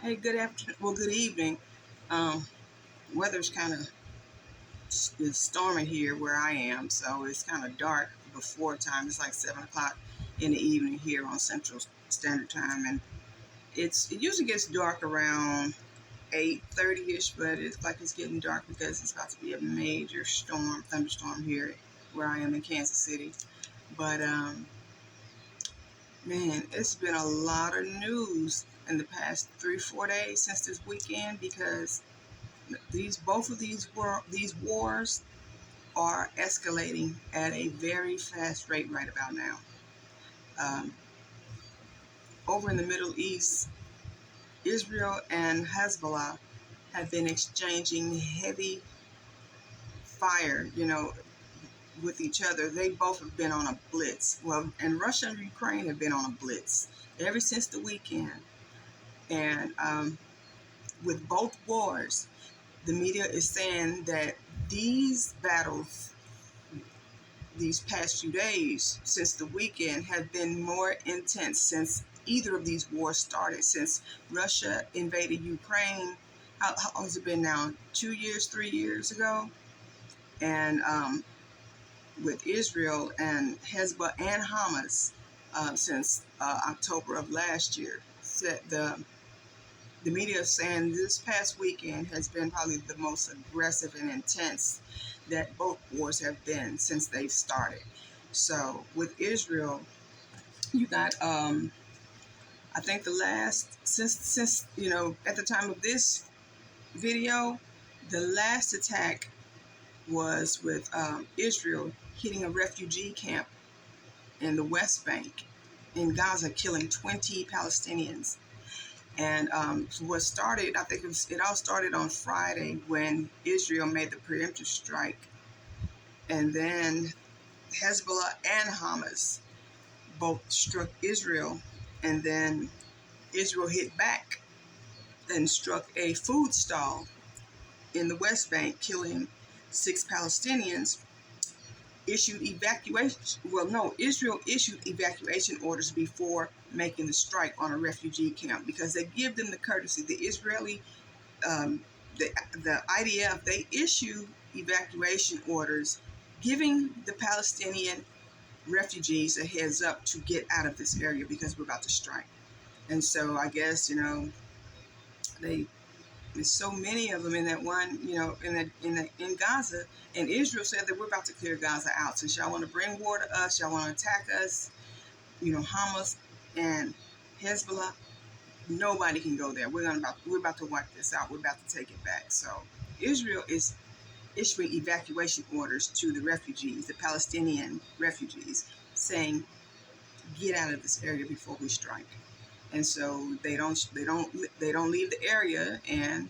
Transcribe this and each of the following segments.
Hey, good afternoon. Well, good evening. Um, Weather's kind of is storming here where I am, so it's kind of dark before time. It's like 7 o'clock in the evening here on Central Standard Time, and it usually gets dark around 8:30 ish, but it's like it's getting dark because it's about to be a major thunderstorm here where I am in Kansas City. But man, it's been a lot of news in the past 3 4 days since this weekend because these wars are escalating at a very fast rate right about now. Um, Over in the Middle East, Israel and Hezbollah have been exchanging heavy fire, with each other. They both have been on a blitz. Well, and Russia and Ukraine have been on a blitz ever since the weekend. And with both wars, the media is saying that these battles these past few days since the weekend have been more intense since either of these wars started. Since Russia invaded Ukraine, how long has it been now? 2 years, 3 years ago? And with Israel and Hezbollah and Hamas since October of last year. The media is saying this past weekend has been probably the most aggressive and intense that both wars have been since they've started. So with Israel, you got I think the last since at the time of this video, the last attack was with Israel hitting a refugee camp in the West Bank in Gaza, killing 20 Palestinians. And what started, I think it all started on Friday when Israel made the preemptive strike. And then Hezbollah and Hamas both struck Israel. And then Israel hit back and struck a food stall in the West Bank, killing 6 Palestinians. Israel issued evacuation orders before making the strike on a refugee camp because they give them the courtesy. The Israeli, the IDF, they issue evacuation orders giving the Palestinian refugees a heads up to get out of this area because we're about to strike. And so I guess, there's so many of them in that one, in Gaza. And Israel said that we're about to clear Gaza out. Since y'all want to bring war to us, y'all want to attack us, Hamas and Hezbollah, nobody can go there. We're about to wipe this out. We're about to take it back. So Israel is issuing evacuation orders to the refugees, the Palestinian refugees, saying, get out of this area before we strike. And so they don't leave the area, and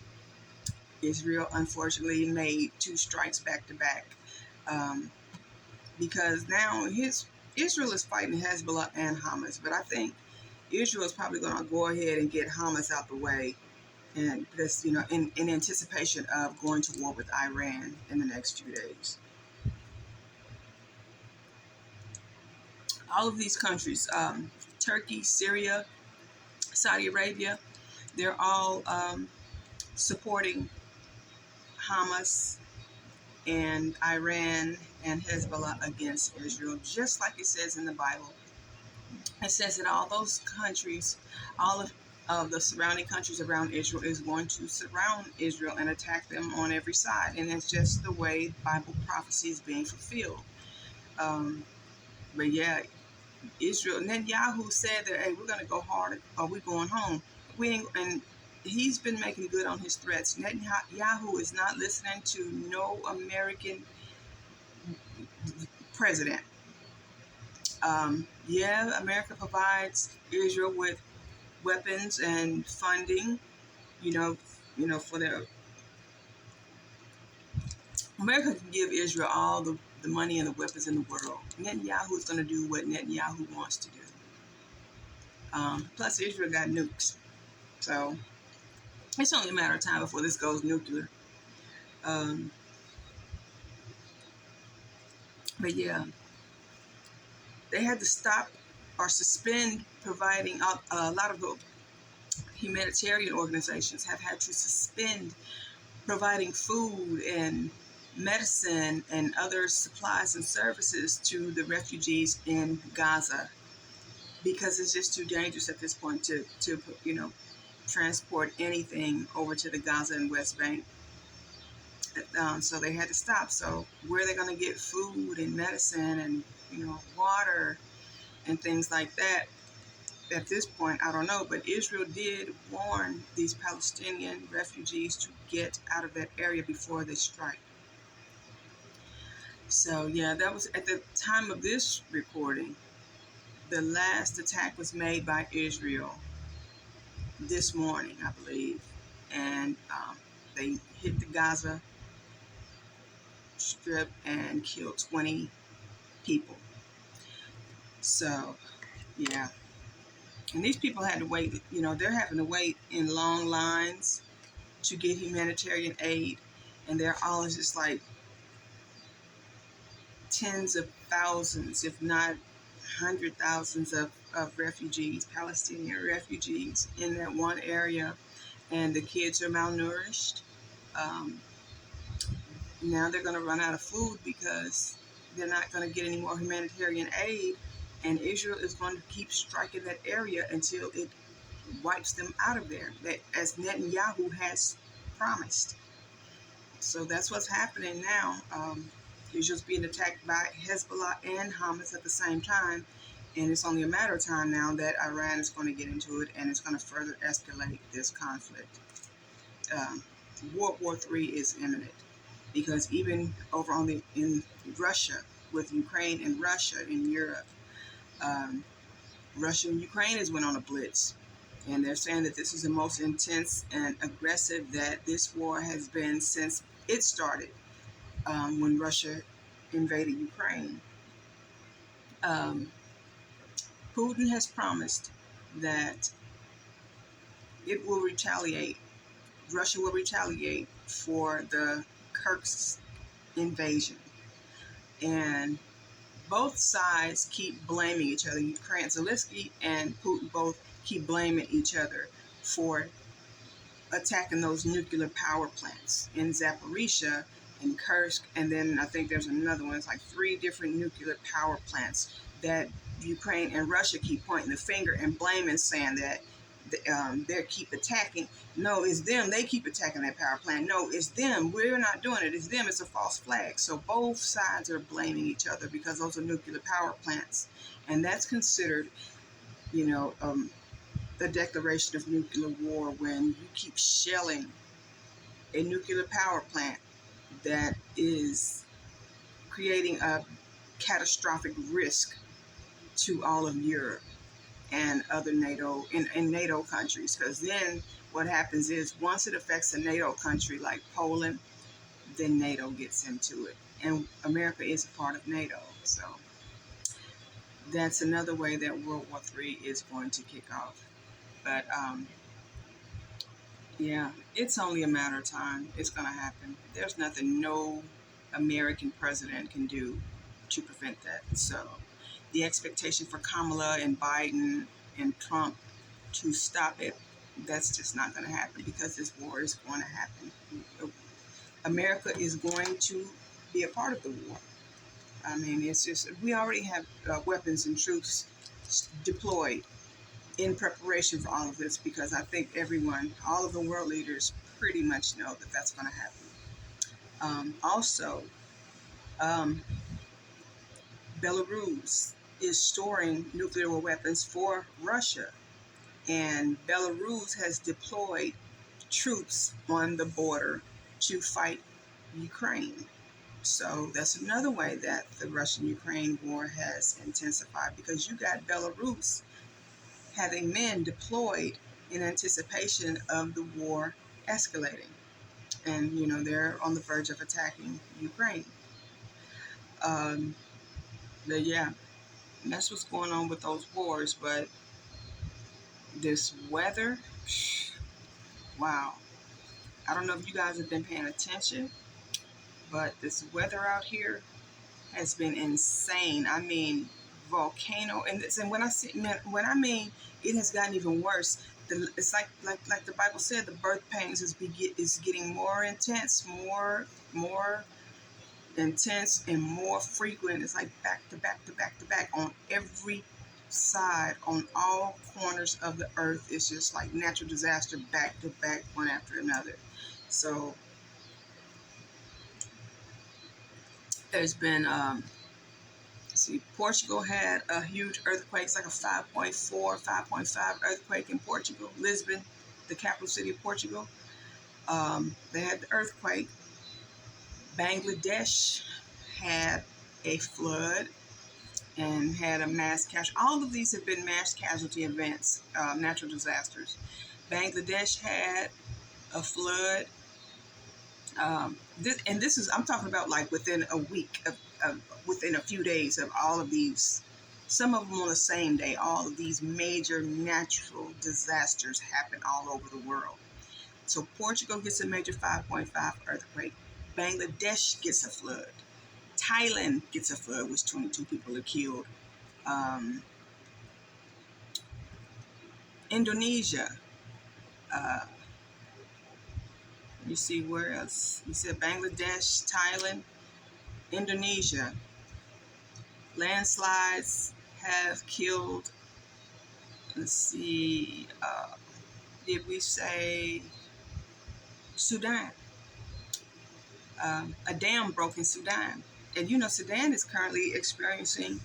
Israel unfortunately made 2 strikes back to back because now Israel is fighting Hezbollah and Hamas, but I think Israel is probably going to go ahead and get Hamas out the way, and because in anticipation of going to war with Iran in the next few days. All of these countries, Turkey, Syria, Saudi Arabia, they're all supporting Hamas and Iran and Hezbollah against Israel, just like it says in the Bible. It says that all those countries, all of the surrounding countries around Israel is going to surround Israel and attack them on every side. And it's just the way Bible prophecy is being fulfilled. But yeah, Israel, Netanyahu said that, hey, we're going to go hard or we're going home. And he's been making good on his threats. Netanyahu is not listening to no American president. America provides Israel with weapons and funding, for their. America can give Israel all the money and the weapons in the world. Netanyahu is going to do what Netanyahu wants to do. Plus, Israel got nukes. So it's only a matter of time before this goes nuclear. But yeah, they had to stop or suspend providing a lot of humanitarian organizations have had to suspend providing food and medicine and other supplies and services to the refugees in Gaza because it's just too dangerous at this point to transport anything over to the Gaza and West Bank. So they had to stop. So where are they going to get food and medicine and water and things like that? At this point, I don't know, but Israel did warn these Palestinian refugees to get out of that area before they strike. So yeah, that was at the time of this recording. The last attack was made by Israel this morning, I believe, and they hit the Gaza Strip and killed 20 people. So yeah, and these people had to wait. They're having to wait in long lines to get humanitarian aid, and they're all just like tens of thousands, if not 100,000s of refugees, Palestinian refugees in that one area, and the kids are malnourished. Um, Now they're going to run out of food because they're not going to get any more humanitarian aid, and Israel is going to keep striking that area until it wipes them out of there, that as Netanyahu has promised. So that's what's happening now. Israel's being attacked by Hezbollah and Hamas at the same time, and it's only a matter of time now that Iran is going to get into it, and it's going to further escalate this conflict. World War III is imminent because even over in Russia, with Ukraine and Russia in Europe, um, Russia and Ukraine has went on a blitz, and they're saying that this is the most intense and aggressive that this war has been since it started, when Russia invaded Ukraine. Um, Putin has promised that it will retaliate. Russia will retaliate for the Kursk invasion, and both sides keep blaming each other. Ukraine, Zelensky and Putin both keep blaming each other for attacking those nuclear power plants in Zaporizhia and Kursk, and then I think there's another one. It's like 3 different nuclear power plants that Ukraine and Russia keep pointing the finger and blaming, saying that they keep attacking. No, it's them. They keep attacking that power plant. No, it's them. We're not doing it. It's them. It's a false flag. So both sides are blaming each other because those are nuclear power plants, and that's considered, the declaration of nuclear war when you keep shelling a nuclear power plant that is creating a catastrophic risk to all of Europe and other NATO and NATO countries. Because then what happens is once it affects a NATO country like Poland, then NATO gets into it. And America is a part of NATO. So that's another way that World War III is going to kick off. But yeah, it's only a matter of time. It's going to happen. There's nothing no American president can do to prevent that. So the expectation for Kamala and Biden and Trump to stop it, that's just not going to happen because this war is going to happen. America is going to be a part of the war. I mean, it's just, we already have weapons and troops deployed in preparation for all of this because I think all of the world leaders pretty much know that that's going to happen. Also, Belarus is storing nuclear weapons for Russia, and Belarus has deployed troops on the border to fight Ukraine. So that's another way that the Russian-Ukraine war has intensified because you got Belarus having men deployed in anticipation of the war escalating. And, they're on the verge of attacking Ukraine. But yeah, that's what's going on with those wars. But this weather, wow. I don't know if you guys have been paying attention, but this weather out here has been insane. I mean, volcano, and when I mean it has gotten even worse. it's like the Bible said, the birth pains is getting more intense, more intense and more frequent. It's like back to back to back to back on every side, on all corners of the earth. It's just like natural disaster back to back, one after another. So there's been see, Portugal had a huge earthquake. It's like a 5.4, 5.5 earthquake in Portugal. Lisbon, the capital city of Portugal. They had the earthquake. Bangladesh had a flood and had a mass casualty. All of these have been mass casualty events, natural disasters. Bangladesh had a flood. This is, I'm talking about like within a week, within a few days of all of these, some of them on the same day. All of these major natural disasters happen all over the world. So Portugal gets a major 5.5 earthquake. Bangladesh gets a flood. Thailand gets a flood, which 22 people are killed. Indonesia. You see where else? You said Bangladesh, Thailand, Indonesia. Landslides have killed, let's see, did we say Sudan? A dam broke in Sudan. And you know, Sudan is currently experiencing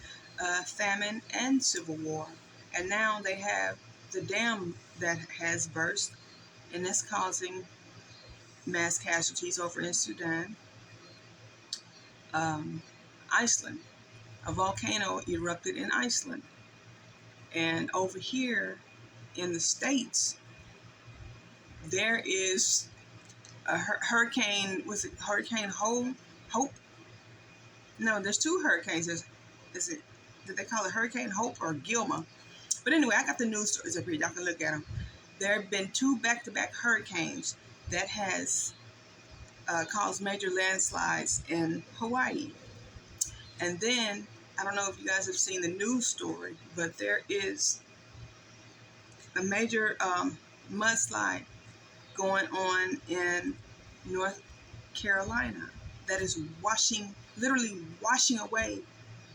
famine and civil war. And now they have the dam that has burst, and that's causing mass casualties over in Sudan. Iceland, a volcano erupted in Iceland. And over here in the States, there is a hurricane, was it Hurricane Hope? No, there's two hurricanes. Did they call it Hurricane Hope or Gilma? But anyway, I got the news stories up here. Y'all can look at them. There have been two back-to-back hurricanes that has caused major landslides in Hawaii. And then, I don't know if you guys have seen the news story, but there is a major mudslide going on in North Carolina that is literally washing away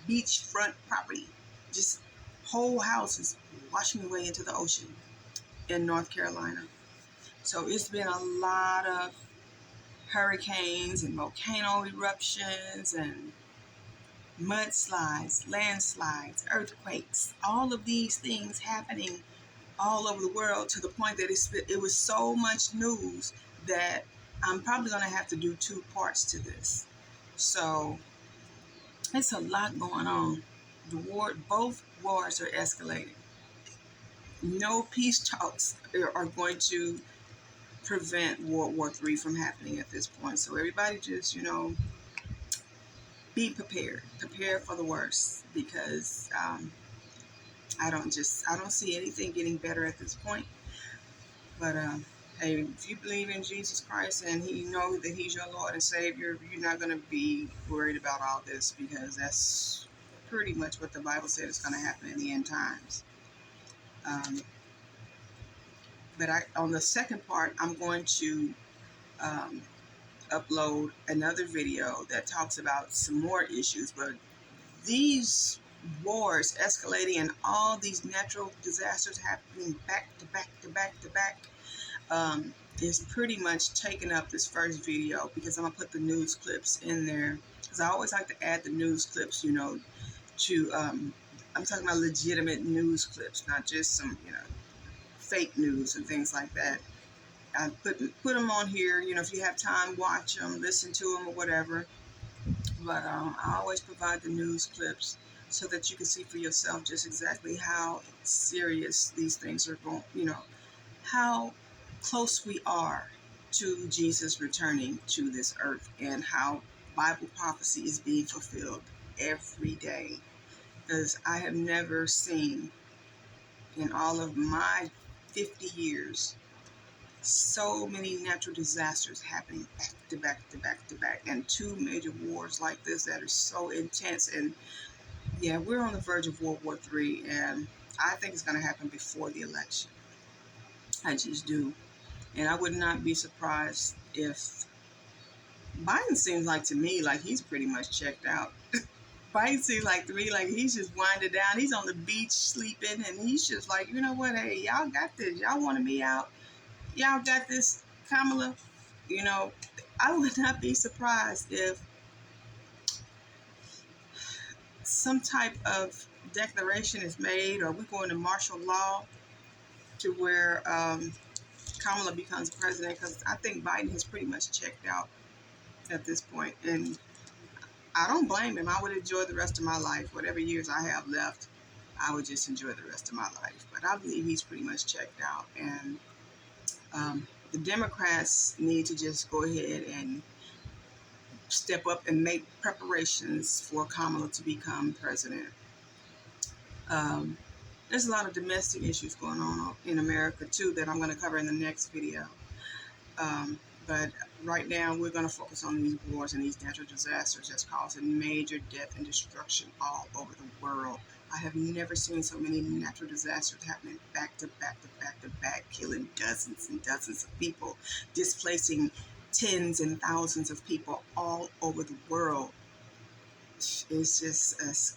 beachfront property. Just whole houses washing away into the ocean in North Carolina. So it's been a lot of hurricanes and volcano eruptions and mudslides, landslides, earthquakes, all of these things happening all over the world, to the point that it was so much news that I'm probably going to have to do 2 parts to this. So it's a lot going on. Both wars are escalating. No peace talks are going to prevent World War III from happening at this point. So everybody just, be prepared. Prepare for the worst, because I don't see anything getting better at this point. But hey, if you believe in Jesus Christ and you know that He's your Lord and Savior, you're not going to be worried about all this, because that's pretty much what the Bible said is going to happen in the end times. But on the second part, I'm going to upload another video that talks about some more issues. But these wars escalating and all these natural disasters happening back to back to back to back is pretty much taking up this first video, because I'm going to put the news clips in there, because I always like to add the news clips, to I'm talking about legitimate news clips, not just some fake news and things like that. I put them on here. If you have time, watch them, listen to them, or whatever. But I always provide the news clips so that you can see for yourself just exactly how serious these things are going, how close we are to Jesus returning to this earth, and how Bible prophecy is being fulfilled every day. Because I have never seen, in all of my 50 years, so many natural disasters happening back to back to back to back, and 2 major wars like this that are so intense. And yeah, we're on the verge of World War III, and I think it's going to happen before the election. I just do. And I would not be surprised if Biden seems like to me like he's pretty much checked out. Biden seems like to me like he's just winding down. He's on the beach sleeping, and he's just like, you know what? Hey, y'all got this. Y'all wanted me out. Y'all got this, Kamala. You know, I would not be surprised if some type of declaration is made, or we go into martial law to where Kamala becomes president, because I think Biden has pretty much checked out at this point, and I don't blame him. I would enjoy the rest of my life, whatever years I have left. I would just enjoy the rest of my life. But I believe he's pretty much checked out, and the Democrats need to just go ahead and step up and make preparations for Kamala to become president. Um, there's a lot of domestic issues going on in America too that I'm going to cover in the next video. But right now we're going to focus on these wars and these natural disasters that's causing major death and destruction all over the world. I have never seen so many natural disasters happening back to back to back to back, killing dozens and dozens of people, displacing tens and thousands of people all over the world. It's just,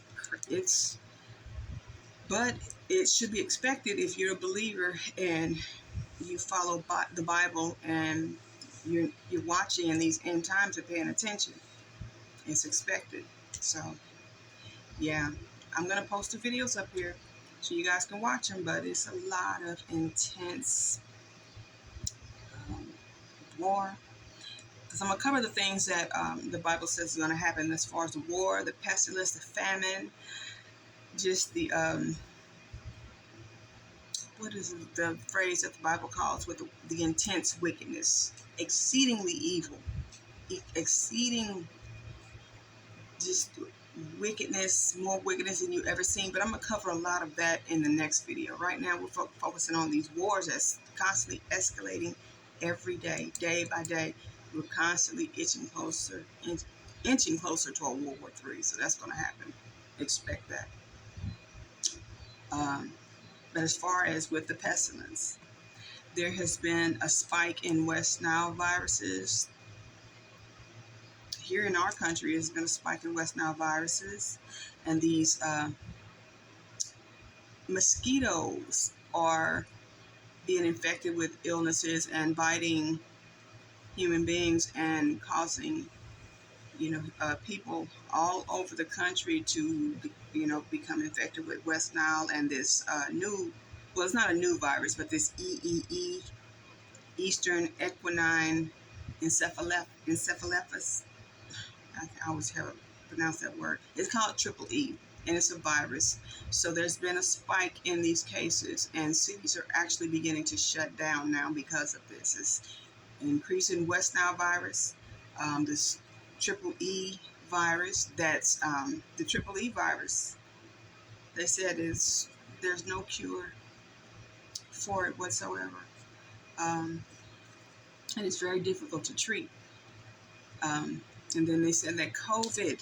but it should be expected if you're a believer and you follow the Bible, and you're watching in these end times and paying attention. It's expected. So yeah, I'm gonna post the videos up here so you guys can watch them. But it's a lot of intense war. Because I'm gonna cover the things that the Bible says is gonna happen as far as the war, the pestilence, the famine, just the what is the phrase that the Bible calls with the intense wickedness, exceedingly evil, exceeding just wickedness, more wickedness than you've ever seen. But I'm going to cover a lot of that in the next video. Right now, we're focusing on these wars that's constantly escalating every day, day by day. We're constantly inching closer to a World War III. So that's going to happen. Expect that. But as far as with the pestilence, there has been a spike in West Nile viruses. Here in our country, there's been a spike in West Nile viruses, and these mosquitoes are being infected with illnesses and biting human beings and causing, people all over the country to, become infected with West Nile and this well, it's not a new virus, but this EEE, Eastern Equine Encephalitis. I always have to pronounce that word. It's called triple E, and it's a virus. So there's been a spike in these cases, and cities are actually beginning to shut down now because of this. It's an increase in West Nile virus, this triple E virus. That's the triple E virus. They said there's no cure for it whatsoever, and it's very difficult to treat. And then they said that COVID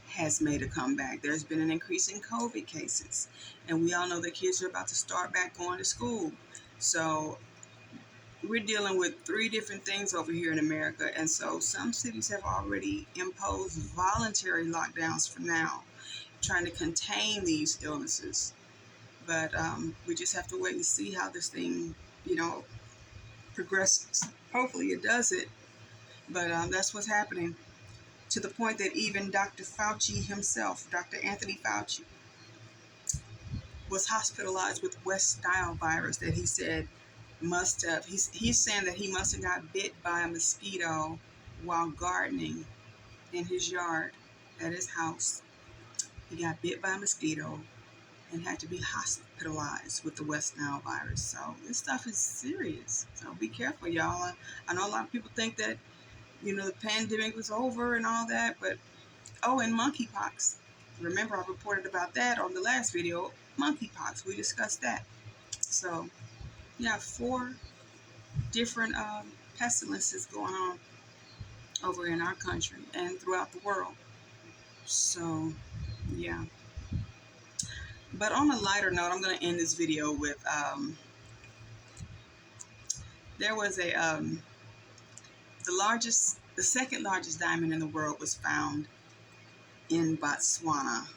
has made a comeback. There's been an increase in COVID cases. And we all know that kids are about to start back going to school. So we're dealing with 3 different things over here in America. And so some cities have already imposed voluntary lockdowns for now, trying to contain these illnesses. But we just have to wait and see how this thing, progresses. Hopefully it does it. But that's what's happening. To the point that even Dr. Fauci himself, Dr. Anthony Fauci, was hospitalized with West Nile virus that he said must have, he's saying that he must have got bit by a mosquito while gardening in his yard at his house. He got bit by a mosquito and had to be hospitalized with the West Nile virus. So this stuff is serious. So be careful, y'all. I know a lot of people think that the pandemic was over and all that, but, and monkeypox. Remember, I reported about that on the last video, monkeypox. We discussed that. So, 4 different pestilences going on over in our country and throughout the world. So, yeah. But on a lighter note, I'm going to end this video with There was the second largest diamond in the world was found in Botswana.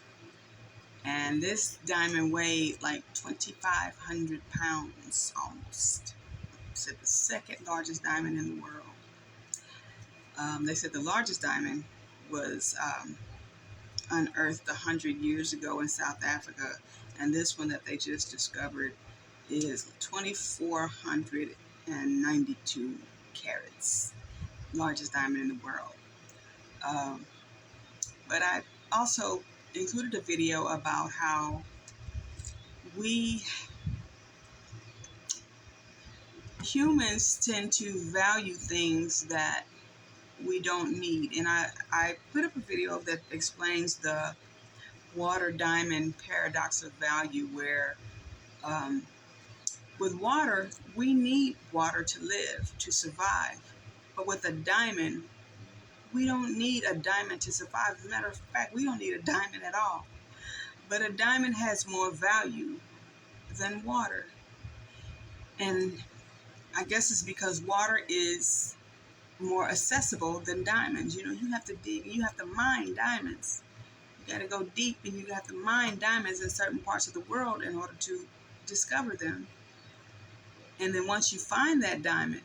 And this diamond weighed like 2,500 pounds almost. So the second largest diamond in the world. They said the largest diamond was unearthed 100 years ago in South Africa. And this one that they just discovered is 2,492 carats. Largest diamond in the world. But I also included a video about how humans tend to value things that we don't need. And I put up a video that explains the water diamond paradox of value, where with water, we need water to live, to survive. But with a diamond, we don't need a diamond to survive. As a matter of fact, we don't need a diamond at all. But a diamond has more value than water. And I guess it's because water is more accessible than diamonds. You know, you have to dig, you have to mine diamonds. You got to go deep, and you have to mine diamonds in certain parts of the world in order to discover them. And then once you find that diamond,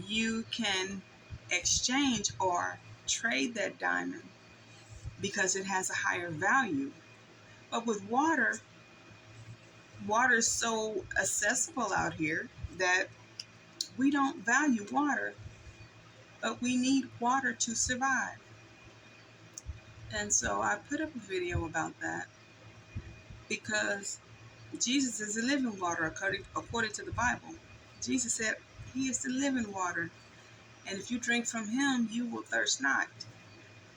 you can exchange or trade that diamond because it has a higher value. But with water is so accessible out here that we don't value water, but we need water to survive. And so I put up a video about that because Jesus is the living water according to the Bible. Jesus said he is the living water. And if you drink from him, you will thirst not.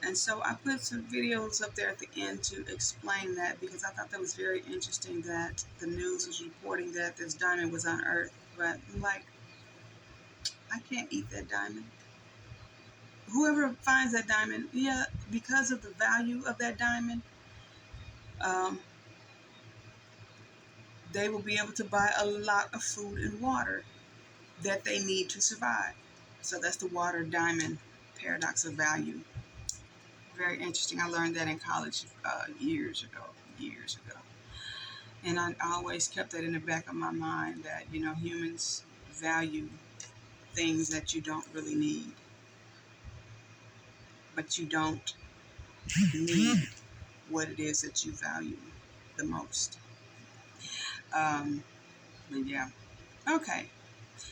And so I put some videos up there at the end to explain that, because I thought that was very interesting that the news was reporting that this diamond was unearthed. But I'm like, I can't eat that diamond. Whoever finds that diamond, yeah, because of the value of that diamond, they will be able to buy a lot of food and water that they need to survive. So that's the water diamond paradox of value. Very interesting. I learned that in college years ago. And I always kept that in the back of my mind, that, you know, humans value things that you don't really need. But you don't need what it is that you value the most. But yeah. Okay.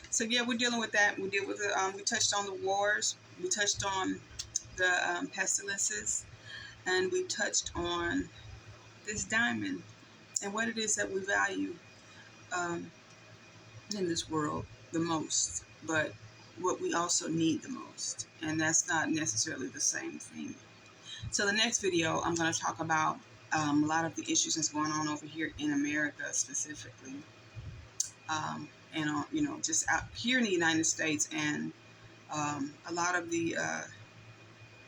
So yeah, we're dealing with that. We touched on the wars. We touched on the pestilences, and we touched on this diamond and what it is that we value in this world the most, but what we also need the most, and that's not necessarily the same thing. So the next video, I'm going to talk about a lot of the issues that's going on over here in America specifically, and you know, just out here in the United States, and a lot of the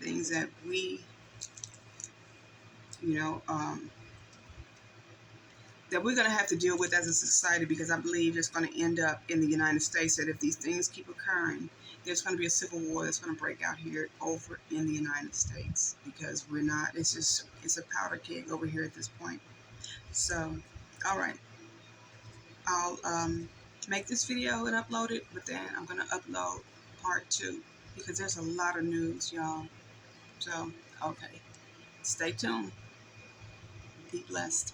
things that we, you know, that we're going to have to deal with as a society, because I believe it's going to end up in the United States, that if these things keep occurring, there's going to be a civil war that's going to break out here over in the United States, because we're not, it's a powder keg over here at this point. So, all right, I'll make this video and upload it, but then I'm going to upload part 2, because there's a lot of news, y'all. So, okay, stay tuned. Be blessed.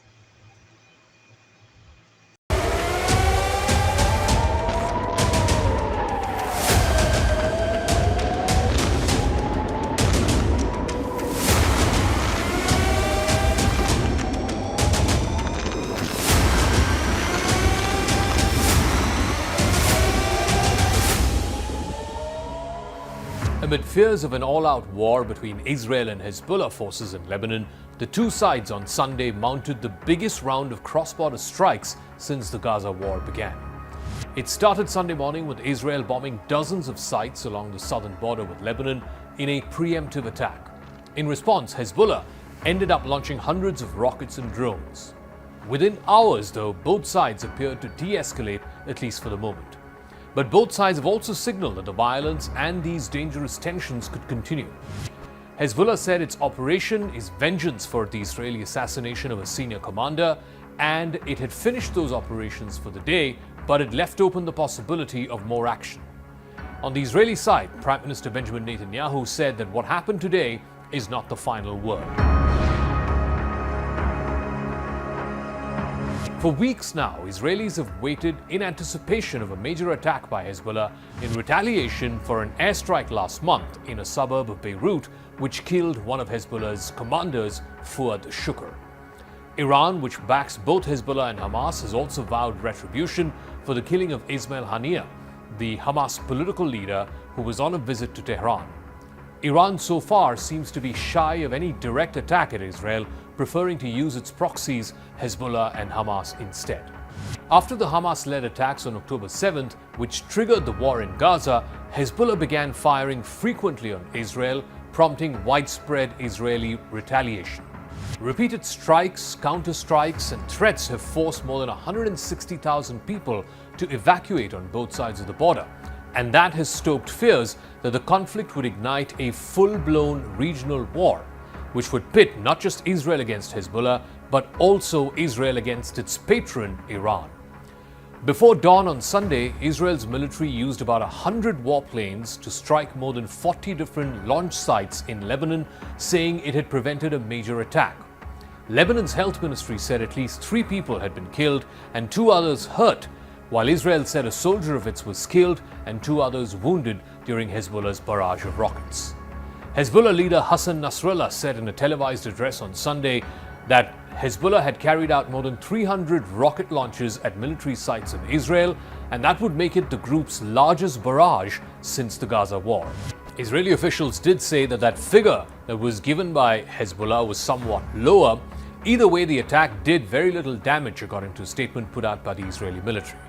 Amid fears of an all-out war between Israel and Hezbollah forces in Lebanon, the two sides on Sunday mounted the biggest round of cross-border strikes since the Gaza war began. It started Sunday morning with Israel bombing dozens of sites along the southern border with Lebanon in a preemptive attack. In response, Hezbollah ended up launching hundreds of rockets and drones. Within hours, though, both sides appeared to de-escalate, at least for the moment. But both sides have also signaled that the violence and these dangerous tensions could continue. Hezbollah said its operation is vengeance for the Israeli assassination of a senior commander, and it had finished those operations for the day, but it left open the possibility of more action. On the Israeli side, Prime Minister Benjamin Netanyahu said that what happened today is not the final word. For weeks now, Israelis have waited in anticipation of a major attack by Hezbollah in retaliation for an airstrike last month in a suburb of Beirut, which killed one of Hezbollah's commanders, Fuad Shukr. Iran, which backs both Hezbollah and Hamas, has also vowed retribution for the killing of Ismail Haniyeh, the Hamas political leader who was on a visit to Tehran. Iran so far seems to be shy of any direct attack at Israel, preferring to use its proxies, Hezbollah and Hamas, instead. After the Hamas-led attacks on October 7th, which triggered the war in Gaza, Hezbollah began firing frequently on Israel, prompting widespread Israeli retaliation. Repeated strikes, counter-strikes, and threats have forced more than 160,000 people to evacuate on both sides of the border. And that has stoked fears that the conflict would ignite a full-blown regional war, which would pit not just Israel against Hezbollah, but also Israel against its patron, Iran. Before dawn on Sunday, Israel's military used about 100 warplanes to strike more than 40 different launch sites in Lebanon, saying it had prevented a major attack. Lebanon's health ministry said at least 3 people had been killed and 2 others hurt, while Israel said a soldier of its was killed and 2 others wounded during Hezbollah's barrage of rockets. Hezbollah leader Hassan Nasrallah said in a televised address on Sunday that Hezbollah had carried out more than 300 rocket launches at military sites in Israel, and that would make it the group's largest barrage since the Gaza war. Israeli officials did say that that figure that was given by Hezbollah was somewhat lower. Either way, the attack did very little damage, according to a statement put out by the Israeli military.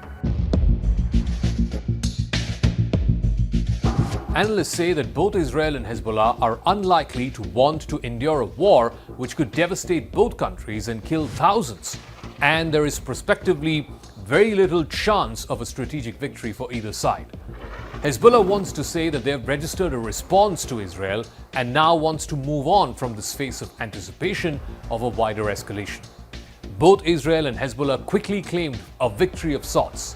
Analysts say that both Israel and Hezbollah are unlikely to want to endure a war which could devastate both countries and kill thousands. And there is prospectively very little chance of a strategic victory for either side. Hezbollah wants to say that they have registered a response to Israel and now wants to move on from this phase of anticipation of a wider escalation. Both Israel and Hezbollah quickly claimed a victory of sorts.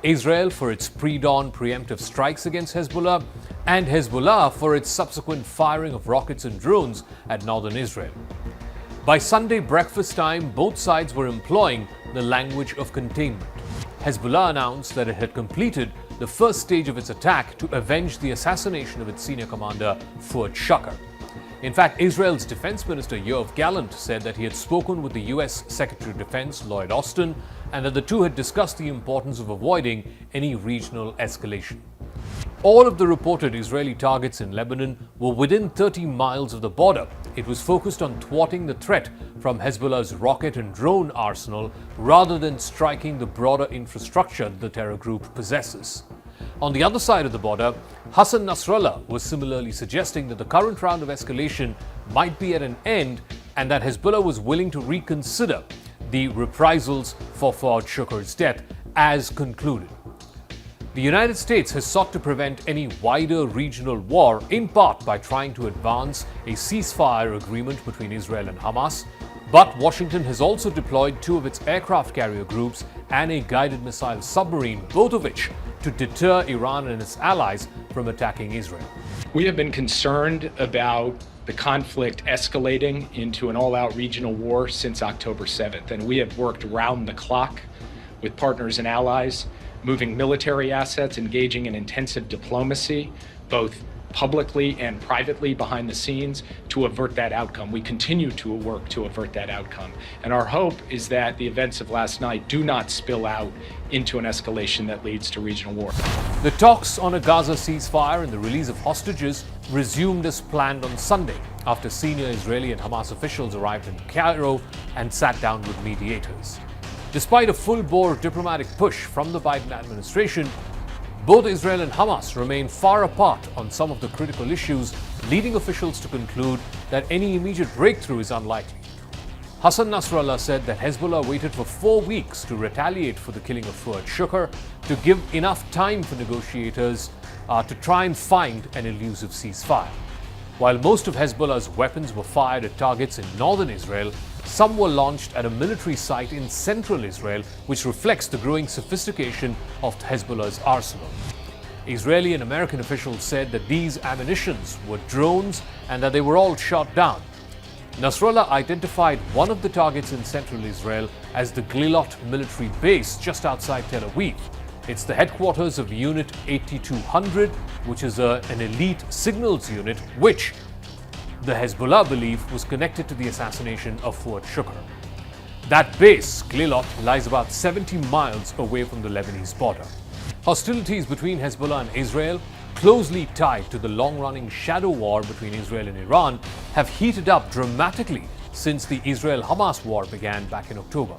Israel for its pre-dawn preemptive strikes against Hezbollah, and Hezbollah for its subsequent firing of rockets and drones at northern Israel. By Sunday breakfast time, both sides were employing the language of containment. Hezbollah announced that it had completed the first stage of its attack to avenge the assassination of its senior commander, Fuad Shukr. In fact, Israel's Defense Minister Yoav Gallant said that he had spoken with the US Secretary of Defense Lloyd Austin and that the two had discussed the importance of avoiding any regional escalation. All of the reported Israeli targets in Lebanon were within 30 miles of the border. It was focused on thwarting the threat from Hezbollah's rocket and drone arsenal rather than striking the broader infrastructure the terror group possesses. On the other side of the border, Hassan Nasrallah was similarly suggesting that the current round of escalation might be at an end and that Hezbollah was willing to reconsider the reprisals for Fuad Shukr's death as concluded. The United States has sought to prevent any wider regional war, in part by trying to advance a ceasefire agreement between Israel and Hamas. But Washington has also deployed 2 of its aircraft carrier groups and a guided missile submarine, both of which to deter Iran and its allies from attacking Israel. We have been concerned about the conflict escalating into an all-out regional war since October 7th, and we have worked round the clock with partners and allies, moving military assets, engaging in intensive diplomacy, both publicly and privately behind the scenes, to avert that outcome. We continue to work to avert that outcome. And our hope is that the events of last night do not spill out into an escalation that leads to regional war. The talks on a Gaza ceasefire and the release of hostages resumed as planned on Sunday after senior Israeli and Hamas officials arrived in Cairo and sat down with mediators. Despite a full-bore diplomatic push from the Biden administration, both Israel and Hamas remain far apart on some of the critical issues, leading officials to conclude that any immediate breakthrough is unlikely. Hassan Nasrallah said that Hezbollah waited for 4 weeks to retaliate for the killing of Fuad Shukr to give enough time for negotiators to try and find an elusive ceasefire. While most of Hezbollah's weapons were fired at targets in northern Israel, some were launched at a military site in central Israel, which reflects the growing sophistication of Hezbollah's arsenal. Israeli and American officials said that these ammunitions were drones and that they were all shot down. Nasrallah identified one of the targets in central Israel as the Glilot military base just outside Tel Aviv. It's the headquarters of Unit 8200, which is an elite signals unit which the Hezbollah believe was connected to the assassination of Fuad Shukr. That base, Glilot, lies about 70 miles away from the Lebanese border. Hostilities between Hezbollah and Israel, closely tied to the long-running shadow war between Israel and Iran, have heated up dramatically since the Israel-Hamas war began back in October.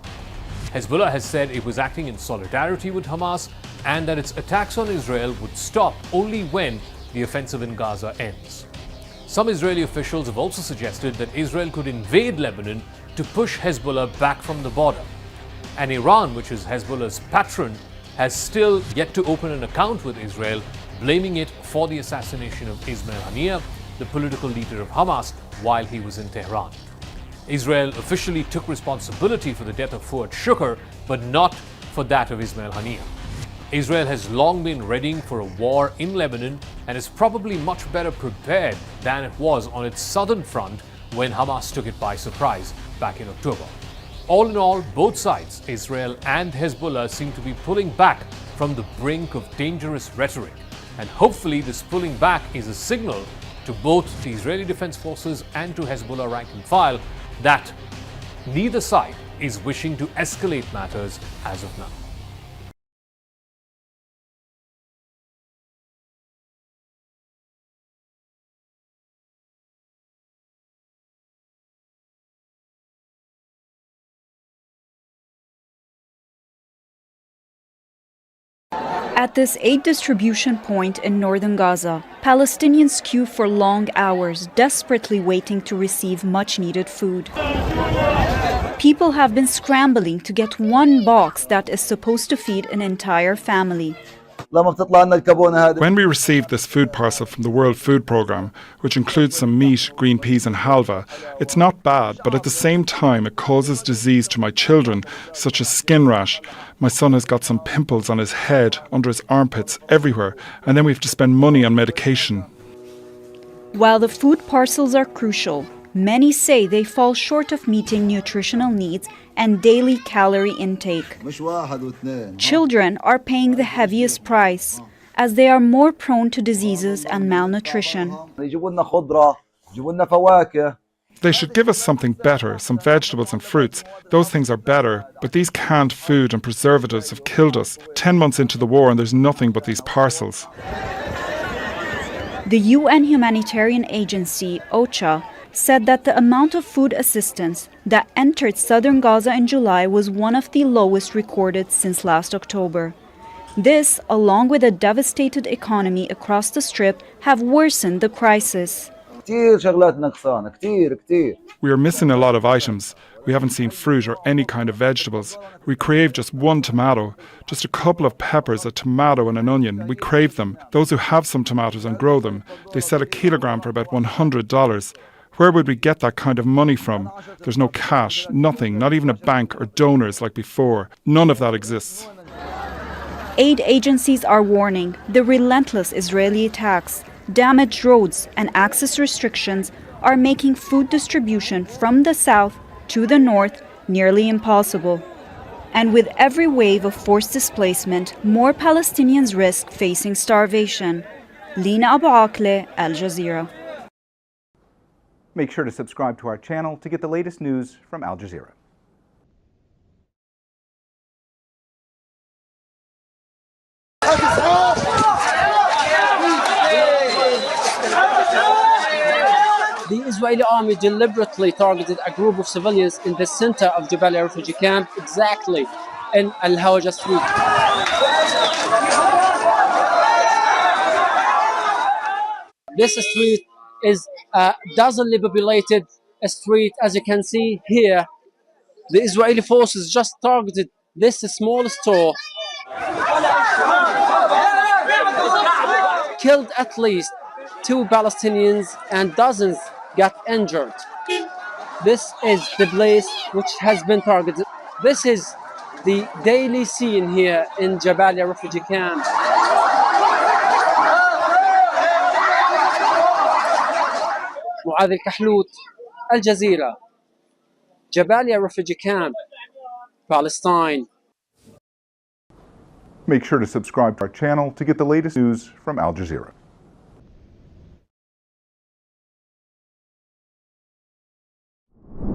Hezbollah has said it was acting in solidarity with Hamas and that its attacks on Israel would stop only when the offensive in Gaza ends. Some Israeli officials have also suggested that Israel could invade Lebanon to push Hezbollah back from the border. And Iran, which is Hezbollah's patron, has still yet to open an account with Israel, blaming it for the assassination of Ismail Haniyeh, the political leader of Hamas, while he was in Tehran. Israel officially took responsibility for the death of Fuad Shukr, but not for that of Ismail Haniyeh. Israel has long been readying for a war in Lebanon and is probably much better prepared than it was on its southern front when Hamas took it by surprise back in October. All in all, both sides, Israel and Hezbollah, seem to be pulling back from the brink of dangerous rhetoric. And hopefully this pulling back is a signal to both the Israeli Defense Forces and to Hezbollah rank and file that neither side is wishing to escalate matters as of now. At this aid distribution point in northern Gaza, Palestinians queue for long hours, desperately waiting to receive much-needed food. People have been scrambling to get one box that is supposed to feed an entire family. When we received this food parcel from the World Food Programme, which includes some meat, green peas and halva, it's not bad, but at the same time it causes disease to my children, such as skin rash. My son has got some pimples on his head, under his armpits, everywhere, and then we have to spend money on medication. While the food parcels are crucial, many say they fall short of meeting nutritional needs and daily calorie intake. Children are paying the heaviest price, as they are more prone to diseases and malnutrition. They should give us something better, some vegetables and fruits. Those things are better, but these canned food and preservatives have killed us. 10 months into the war and there's nothing but these parcels. The UN humanitarian agency, OCHA, said that the amount of food assistance that entered southern Gaza in July was one of the lowest recorded since last October. This, along with a devastated economy across the Strip, have worsened the crisis. We are missing a lot of items. We haven't seen fruit or any kind of vegetables. We crave just one tomato, just a couple of peppers, a tomato and an onion. We crave them. Those who have some tomatoes and grow them, they sell a kilogram for about $100. Where would we get that kind of money from? There's no cash, nothing, not even a bank or donors like before. None of that exists. Aid agencies are warning the relentless Israeli attacks, damaged roads, and access restrictions are making food distribution from the south to the north nearly impossible. And with every wave of forced displacement, more Palestinians risk facing starvation. Lina Abu Akleh, Al Jazeera. Make sure to subscribe to our channel to get the latest news from Al Jazeera. The Israeli army deliberately targeted a group of civilians in the center of Jabalia refugee camp, exactly in Al-Hawja street. This street is a densely populated street, as you can see here. The Israeli forces just targeted this small store, killed at least 2 Palestinians and dozens got injured. This is the place which has been targeted. This is the daily scene here in Jabalia refugee camp. معاذ الكحلوت, Al Jazeera, Jabalia refugee camp, Palestine. Make sure to subscribe to our channel to get the latest news from Al Jazeera.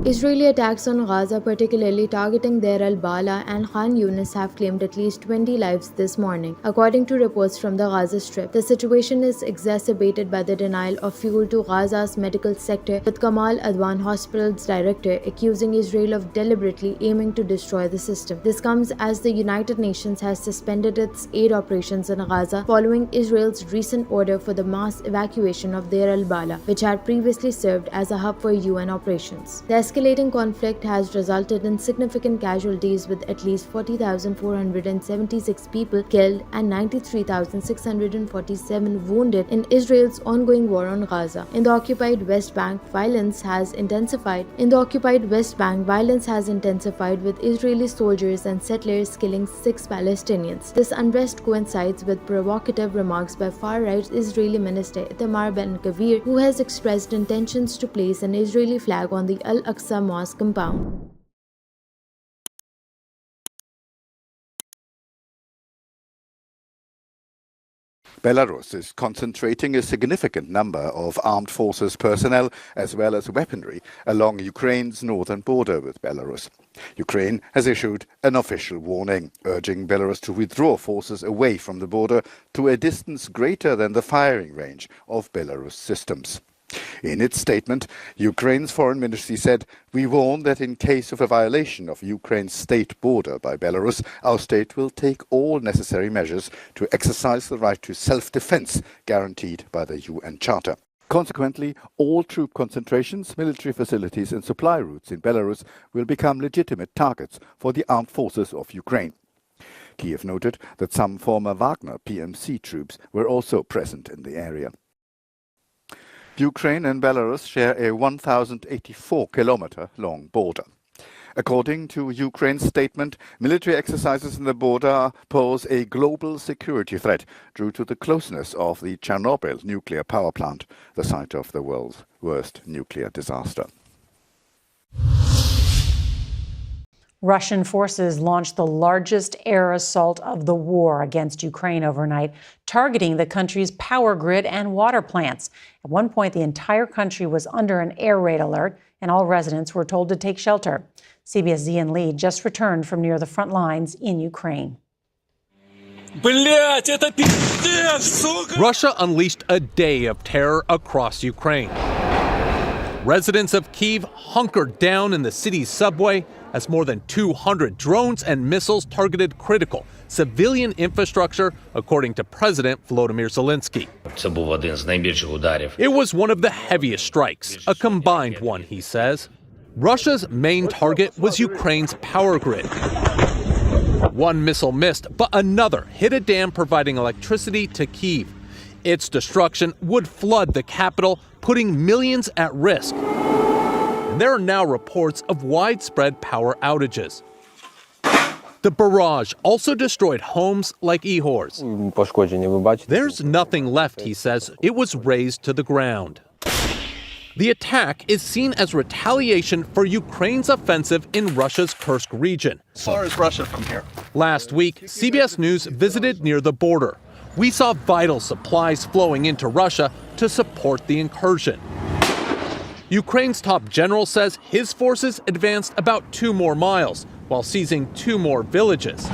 Israeli attacks on Gaza, particularly targeting Deir al-Bala and Khan Yunis, have claimed at least 20 lives this morning, according to reports from the Gaza Strip. The situation is exacerbated by the denial of fuel to Gaza's medical sector, with Kamal Adwan Hospital's director accusing Israel of deliberately aiming to destroy the system. This comes as the United Nations has suspended its aid operations in Gaza following Israel's recent order for the mass evacuation of Deir al-Bala, which had previously served as a hub for UN operations. The escalating conflict has resulted in significant casualties, with at least 40,476 people killed and 93,647 wounded in Israel's ongoing war on Gaza. In the occupied West Bank, violence has intensified. With Israeli soldiers and settlers killing 6 Palestinians. This unrest coincides with provocative remarks by far-right Israeli Minister Itamar Ben-Gvir, who has expressed intentions to place an Israeli flag on the Al-Aqsa Mosque compound. Belarus is concentrating a significant number of armed forces personnel as well as weaponry along Ukraine's northern border with Belarus. Ukraine has issued an official warning, urging Belarus to withdraw forces away from the border to a distance greater than the firing range of Belarus systems. In its statement, Ukraine's foreign ministry said, "We warn that in case of a violation of Ukraine's state border by Belarus, our state will take all necessary measures to exercise the right to self-defense guaranteed by the UN Charter." Consequently, all troop concentrations, military facilities and supply routes in Belarus will become legitimate targets for the armed forces of Ukraine. Kiev noted that some former Wagner PMC troops were also present in the area. Ukraine and Belarus share a 1,084-kilometer long border. According to Ukraine's statement, military exercises in the border pose a global security threat due to the closeness of the Chernobyl nuclear power plant, the site of the world's worst nuclear disaster. Russian forces launched the largest air assault of the war against Ukraine overnight, targeting the country's power grid and water plants. At one point, the entire country was under an air raid alert, and all residents were told to take shelter. CBS Zian Lee just returned from near the front lines in Ukraine. Russia unleashed a day of terror across Ukraine. Residents of Kyiv hunkered down in the city's subway as more than 200 drones and missiles targeted critical civilian infrastructure, according to President Volodymyr Zelensky. It was one of the heaviest strikes, a combined one, he says. Russia's main target was Ukraine's power grid. One missile missed, but another hit a dam providing electricity to Kyiv. Its destruction would flood the capital, putting millions at risk. And there are now reports of widespread power outages. The barrage also destroyed homes like Ihor's. There's nothing left, he says. It was razed to the ground. The attack is seen as retaliation for Ukraine's offensive in Russia's Kursk region. As far as Russia from here. Last week, CBS News visited near the border. We saw vital supplies flowing into Russia to support the incursion. Ukraine's top general says his forces advanced about 2 more miles while seizing 2 more villages.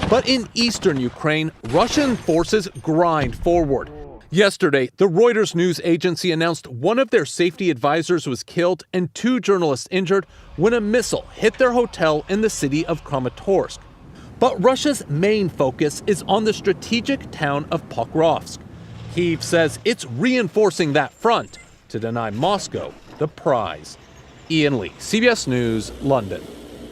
But in eastern Ukraine, Russian forces grind forward. Yesterday, the Reuters news agency announced one of their safety advisors was killed and 2 journalists injured when a missile hit their hotel in the city of Kramatorsk. But Russia's main focus is on the strategic town of Pokrovsk. Kyiv says it's reinforcing that front to deny Moscow the prize. Ian Lee, CBS News, London.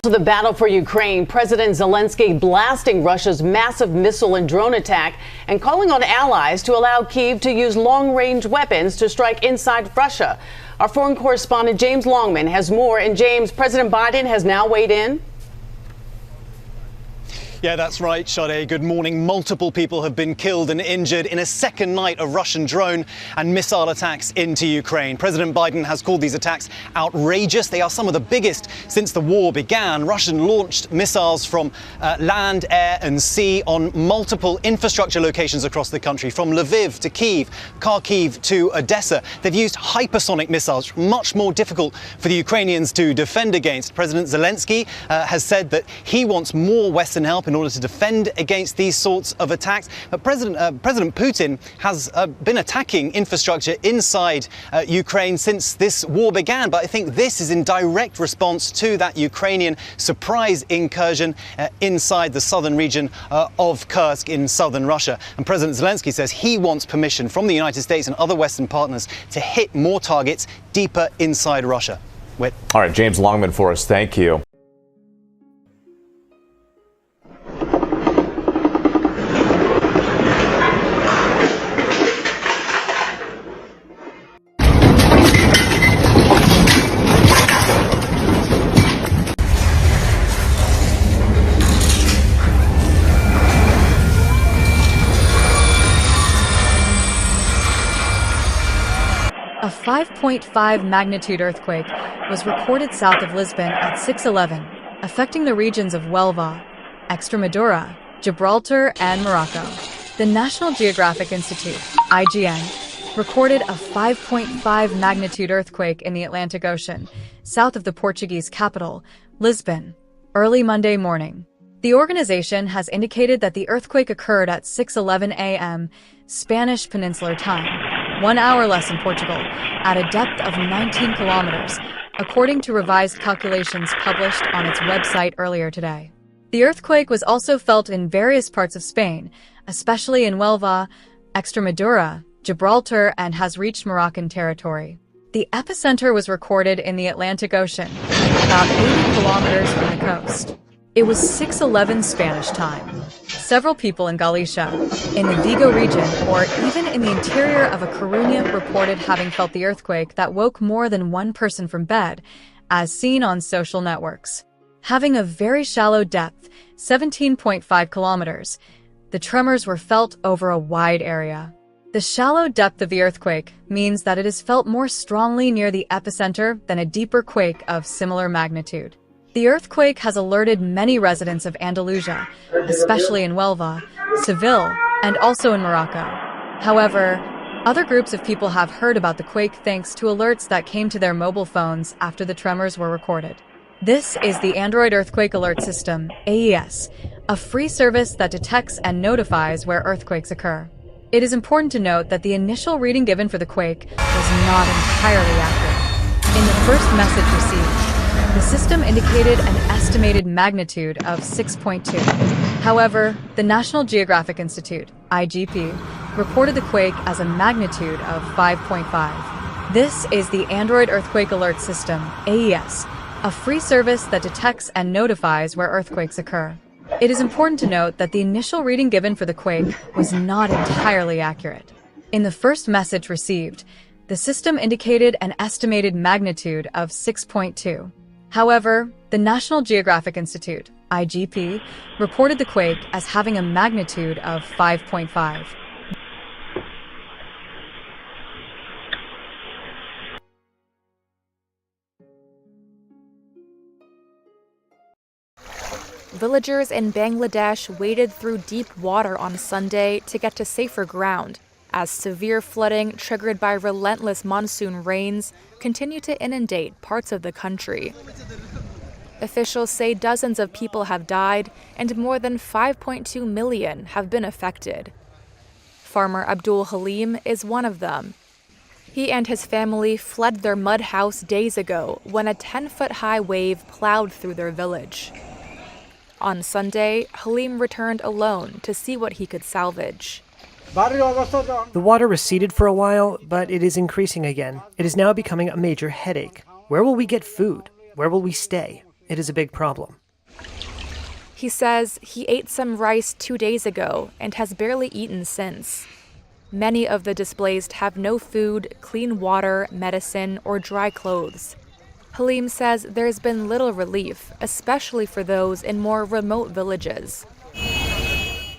The battle for Ukraine, President Zelensky blasting Russia's massive missile and drone attack and calling on allies to allow Kyiv to use long-range weapons to strike inside Russia. Our foreign correspondent James Longman has more. And James, President Biden has now weighed in. Yeah, that's right, Sade. Good morning. Multiple people have been killed and injured in a second night of Russian drone and missile attacks into Ukraine. President Biden has called these attacks outrageous. They are some of the biggest since the war began. Russian launched missiles from land, air and sea on multiple infrastructure locations across the country, from Lviv to Kyiv, Kharkiv to Odessa. They've used hypersonic missiles, much more difficult for the Ukrainians to defend against. President Zelensky has said that he wants more Western help in order to defend against these sorts of attacks. But President Putin has been attacking infrastructure inside Ukraine since this war began. But I think this is in direct response to that Ukrainian surprise incursion inside the southern region of Kursk in southern Russia. And President Zelensky says he wants permission from the United States and other Western partners to hit more targets deeper inside Russia. All right, James Longman for us. Thank you. A 5.5 magnitude earthquake was recorded south of Lisbon at 6:11, affecting the regions of Huelva, Extremadura, Gibraltar, and Morocco. The National Geographic Institute, IGN, recorded a 5.5 magnitude earthquake in the Atlantic Ocean, south of the Portuguese capital, Lisbon, early Monday morning. The organization has indicated that the earthquake occurred at 6:11 a.m. Spanish Peninsular Time, 1 hour less in Portugal, at a depth of 19 kilometers, according to revised calculations published on its website earlier today. The earthquake was also felt in various parts of Spain, especially in Huelva, Extremadura, Gibraltar, and has reached Moroccan territory. The epicenter was recorded in the Atlantic Ocean, about 80 kilometers from the coast. It was 6:11 Spanish time. Several people in Galicia, in the Vigo region, or even in the interior of A Coruña reported having felt the earthquake that woke more than one person from bed, as seen on social networks. Having a very shallow depth, 17.5 kilometers, the tremors were felt over a wide area. The shallow depth of the earthquake means that it is felt more strongly near the epicenter than a deeper quake of similar magnitude. The earthquake has alerted many residents of Andalusia, especially in Huelva, Seville, and also in Morocco. However, other groups of people have heard about the quake thanks to alerts that came to their mobile phones after the tremors were recorded. This is the Android Earthquake Alert System, AES, a free service that detects and notifies where earthquakes occur. It is important to note that the initial reading given for the quake was not entirely accurate. In the first message received, the system indicated an estimated magnitude of 6.2. However, the National Geographic Institute, IGP, reported the quake as a magnitude of 5.5. This is the Android Earthquake Alert System, AES, a free service that detects and notifies where earthquakes occur. It is important to note that the initial reading given for the quake was not entirely accurate. In the first message received, the system indicated an estimated magnitude of 6.2. However, the National Geographic Institute, IGP, reported the quake as having a magnitude of 5.5. Villagers in Bangladesh waded through deep water on Sunday to get to safer ground, as severe flooding triggered by relentless monsoon rains continue to inundate parts of the country. Officials say dozens of people have died and more than 5.2 million have been affected. Farmer Abdul Halim is one of them. He and his family fled their mud house days ago when a 10-foot-high wave plowed through their village. On Sunday, Halim returned alone to see what he could salvage. The water receded for a while, but it is increasing again. It is now becoming a major headache. Where will we get food? Where will we stay? It is a big problem. He says he ate some rice 2 days ago and has barely eaten since. Many of the displaced have no food, clean water, medicine, or dry clothes. Halim says there's been little relief, especially for those in more remote villages.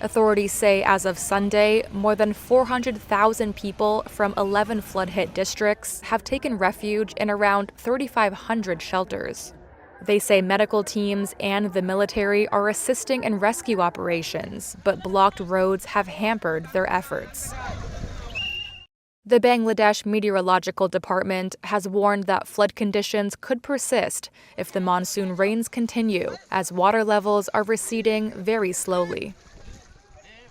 Authorities say as of Sunday, more than 400,000 people from 11 flood-hit districts have taken refuge in around 3,500 shelters. They say medical teams and the military are assisting in rescue operations, but blocked roads have hampered their efforts. The Bangladesh Meteorological Department has warned that flood conditions could persist if the monsoon rains continue, as water levels are receding very slowly.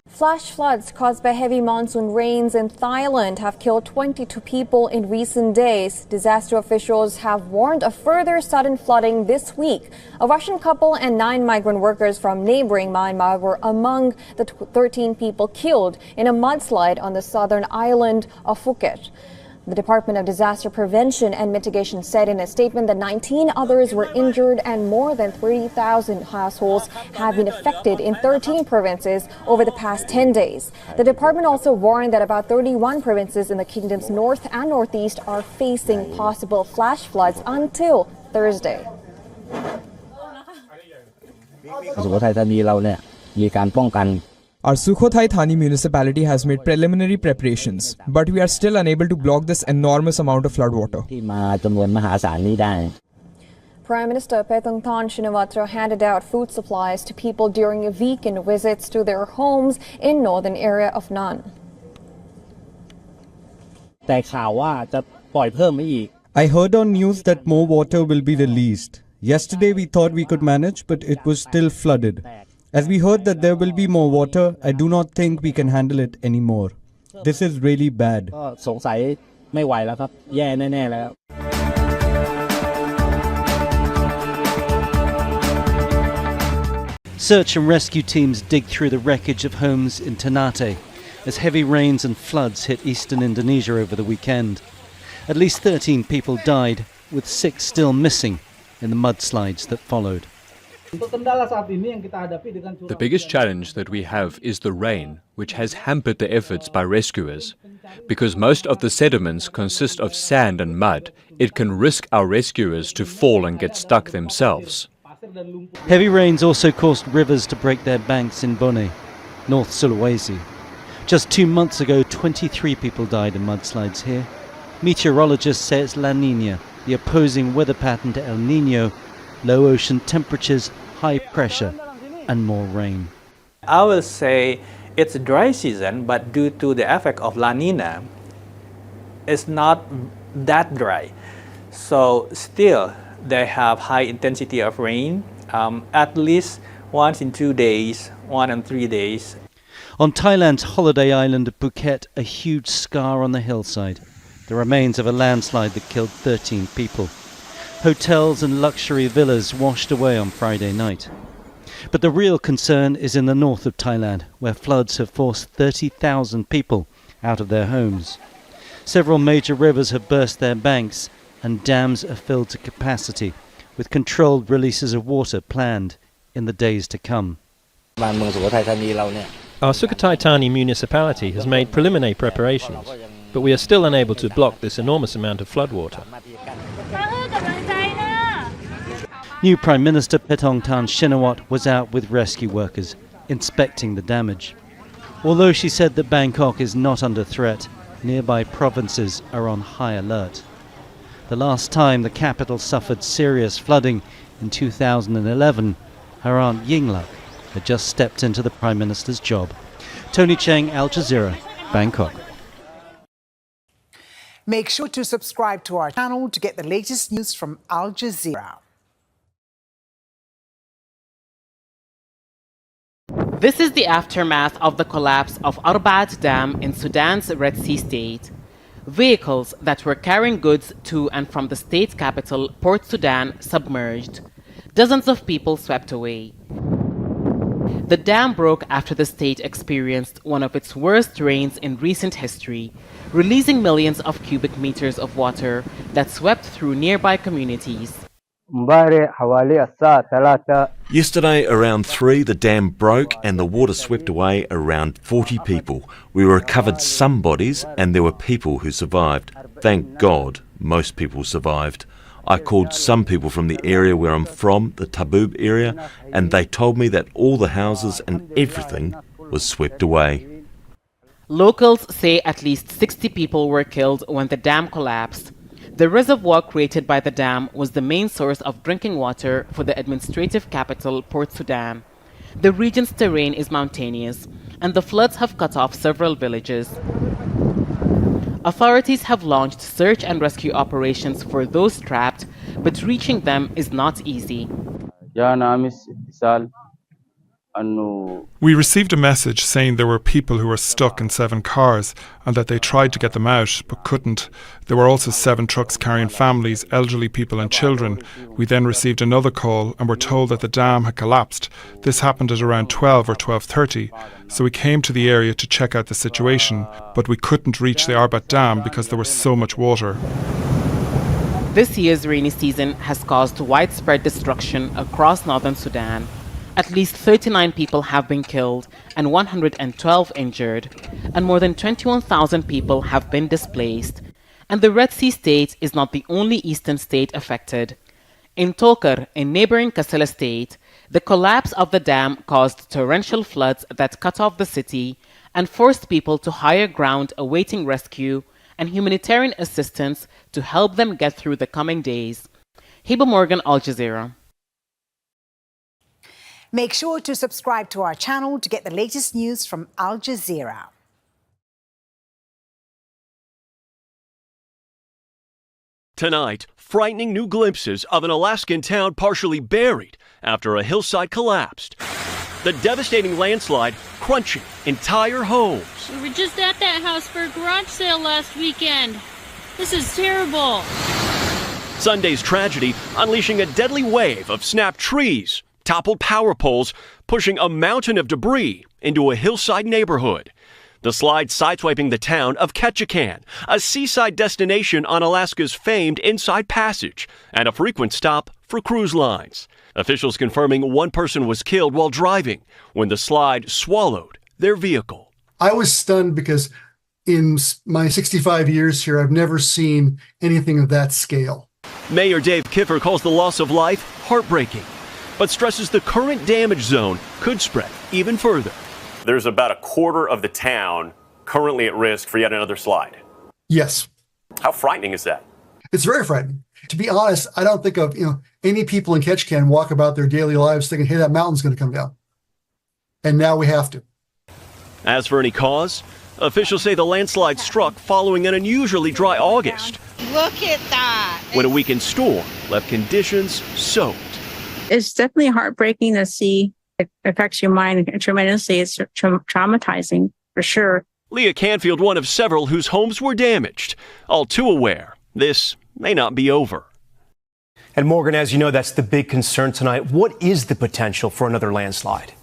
Flash floods caused by heavy monsoon rains in Thailand have killed 22 people in recent days. Disaster officials have warned of further sudden flooding this week. A Russian couple and 9 migrant workers from neighboring Myanmar were among the 13 people killed in a mudslide on the southern island of Phuket. The Department of Disaster Prevention and Mitigation said in a statement that 19 others were injured and more than 30,000 households have been affected in 13 provinces over the past 10 days. The department also warned that about 31 provinces in the kingdom's north and northeast are facing possible flash floods until Thursday. สุโขทัยธานีเราเนี่ยมีการป้องกัน Our Sukhothai Thani municipality has made preliminary preparations, but we are still unable to block this enormous amount of floodwater. ที่มาจำนวนมหาศาลนี้ได้ Prime Minister Paetongtarn Shinawatra handed out food supplies to people during a weekend visits to their homes in northern area of Nan. แต่ข่าวว่าจะปล่อยเพิ่มไม่อีก I heard on news that more water will be released. Yesterday we thought we could manage, but it was still flooded. As we heard that there will be more water, I do not think we can handle it anymore. This is really bad. ก็สงสัยไม่ไหวแล้วครับแย่แน่ๆแล้ว Search and rescue teams dig through the wreckage of homes in Ternate as heavy rains and floods hit eastern Indonesia over the weekend. At least 13 people died, with 6 still missing in the mudslides that followed. The biggest challenge that we have is the rain, which has hampered the efforts by rescuers. Because most of the sediments consist of sand and mud, it can risk our rescuers to fall and get stuck themselves. Heavy rains also caused rivers to break their banks in Bone, North Sulawesi. Just 2 months ago, 23 people died in mudslides here. Meteorologists say it's La Nina, the opposing weather pattern to El Nino, low ocean temperatures, high pressure, and more rain. I will say it's a dry season, but due to the effect of La Nina, it's not that dry. So still, they have high intensity of rain, at least once in 2 days, 1 and 3 days. On Thailand's holiday island of Phuket, a huge scar on the hillside, the remains of a landslide that killed 13 people. Hotels and luxury villas washed away on Friday night. But the real concern is in the north of Thailand, where floods have forced 30,000 people out of their homes. Several major rivers have burst their banks, and dams are filled to capacity, with controlled releases of water planned in the days to come. Our Sukhothai Thani municipality has made preliminary preparations, but we are still unable to block this enormous amount of floodwater. New Prime Minister Paetongtarn Shinawatra was out with rescue workers, inspecting the damage. Although she said that Bangkok is not under threat, nearby provinces are on high alert. The last time the capital suffered serious flooding, in 2011, her aunt Yingluck had just stepped into the Prime Minister's job. Tony Cheng, Al Jazeera, Bangkok. Make sure to subscribe to our channel to get the latest news from Al Jazeera. This is the aftermath of the collapse of Arbaat Dam in Sudan's Red Sea state. Vehicles that were carrying goods to and from the state capital, Port Sudan, submerged. Dozens of people swept away. The dam broke after the state experienced one of its worst rains in recent history, releasing millions of cubic meters of water that swept through nearby communities. Yesterday, around 3, the dam broke and the water swept away around 40 people. We recovered some bodies and there were people who survived. Thank God, most people survived. I called some people from the area where I'm from, the Taboob area, and they told me that all the houses and everything was swept away. Locals say at least 60 people were killed when the dam collapsed. The reservoir created by the dam was the main source of drinking water for the administrative capital, Port Sudan. The region's terrain is mountainous, and the floods have cut off several villages. Authorities have launched search and rescue operations for those trapped, but reaching them is not easy. We received a message saying there were people who were stuck in 7 cars and that they tried to get them out but couldn't. There were also 7 trucks carrying families, elderly people and children. We then received another call and were told that the dam had collapsed. This happened at around 12 or 12:30. So we came to the area to check out the situation, but we couldn't reach the Arbat Dam because there was so much water. This year's rainy season has caused widespread destruction across northern Sudan. At least 39 people have been killed and 112 injured, and more than 21,000 people have been displaced. And the Red Sea state is not the only eastern state affected. In Tokar, a neighboring Kassala state, the collapse of the dam caused torrential floods that cut off the city and forced people to higher ground awaiting rescue and humanitarian assistance to help them get through the coming days. Hiba Morgan, Al Jazeera. Make sure to subscribe to our channel to get the latest news from Al Jazeera. Tonight, frightening new glimpses of an Alaskan town partially buried after a hillside collapsed. The devastating landslide crunching entire homes. We were just at that house for a garage sale last weekend. This is terrible. Sunday's tragedy unleashing a deadly wave of snapped trees, toppled power poles, pushing a mountain of debris into a hillside neighborhood. The slide sideswiping the town of Ketchikan, a seaside destination on Alaska's famed Inside Passage and a frequent stop for cruise lines. Officials confirming one person was killed while driving when the slide swallowed their vehicle. I was stunned because in my 65 years here, I've never seen anything of that scale. Mayor Dave Kiffer calls the loss of life heartbreaking, but stresses the current damage zone could spread even further. There's about a quarter of the town currently at risk for yet another slide. Yes. How frightening is that? It's very frightening. To be honest, I don't think of any people in Ketchikan walk about their daily lives thinking, hey, that mountain's going to come down. And now we have to. As for any cause, officials say the landslide struck following an unusually dry August. Look at that. When a weekend storm left conditions soaked. It's definitely heartbreaking to see. It affects your mind tremendously. It's traumatizing, for sure. Leah Canfield, one of several whose homes were damaged, all too aware this may not be over. And Morgan, as you know, that's the big concern tonight. What is the potential for another landslide?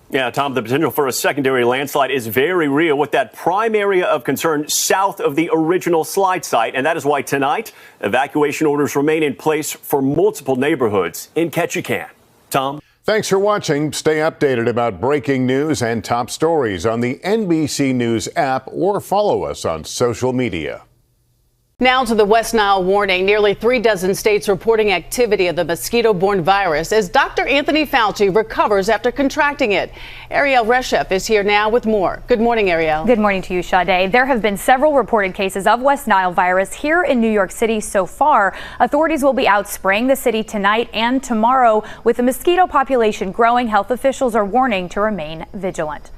Yeah, Tom, the potential for a secondary landslide is very real with that prime area of concern south of the original slide site. And that is why tonight, evacuation orders remain in place for multiple neighborhoods in Ketchikan. Tom? Thanks for watching. Stay updated about breaking news and top stories on the NBC News app or follow us on social media. Now to the West Nile warning. Nearly 36 states reporting activity of the mosquito-borne virus as Dr. Anthony Fauci recovers after contracting it. Ariel Reshef is here now with more. Good morning, Ariel. Good morning to you, Sade. There have been several reported cases of West Nile virus here in New York City so far. Authorities will be out spraying the city tonight and tomorrow. With the mosquito population growing, health officials are warning to remain vigilant.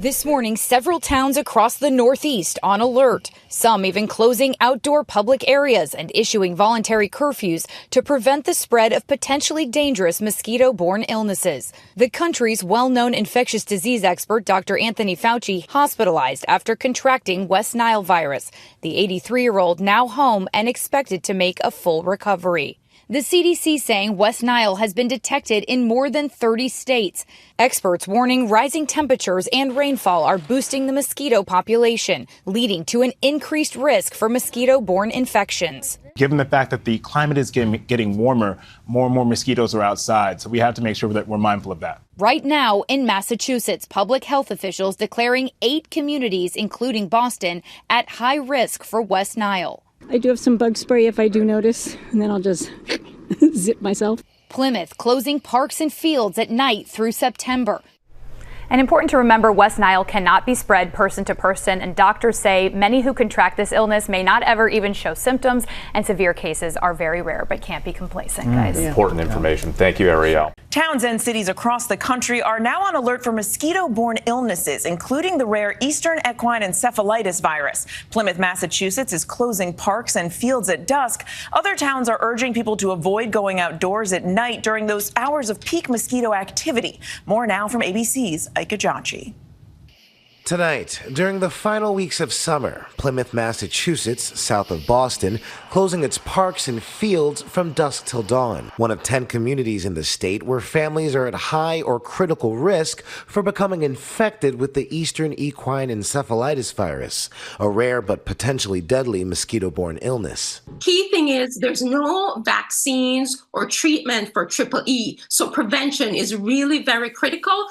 This morning, several towns across the Northeast on alert, some even closing outdoor public areas and issuing voluntary curfews to prevent the spread of potentially dangerous mosquito-borne illnesses. The country's well-known infectious disease expert, Dr. Anthony Fauci, hospitalized after contracting West Nile virus. The 83-year-old now home and expected to make a full recovery. The CDC saying West Nile has been detected in more than 30 states. Experts warning rising temperatures and rainfall are boosting the mosquito population, leading to an increased risk for mosquito-borne infections. Given the fact that the climate is getting warmer, more and more mosquitoes are outside, so we have to make sure that we're mindful of that. Right now in Massachusetts, public health officials declaring 8 communities, including Boston, at high risk for West Nile. I do have some bug spray if I do notice, and then I'll just zip myself. Plymouth closing parks and fields at night through September. And important to remember, West Nile cannot be spread person to person, and doctors say many who contract this illness may not ever even show symptoms, and severe cases are very rare, but can't be complacent, guys. Important information. Thank you, Ariel. Towns and cities across the country are now on alert for mosquito-borne illnesses, including the rare Eastern equine encephalitis virus. Plymouth, Massachusetts is closing parks and fields at dusk. Other towns are urging people to avoid going outdoors at night during those hours of peak mosquito activity. More now from ABC's Ike Ajachi. Tonight, during the final weeks of summer, Plymouth, Massachusetts, south of Boston, closing its parks and fields from dusk till dawn. One of 10 communities in the state where families are at high or critical risk for becoming infected with the Eastern equine encephalitis virus, a rare but potentially deadly mosquito-borne illness. Key thing is there's no vaccines or treatment for EEE, so prevention is really very critical.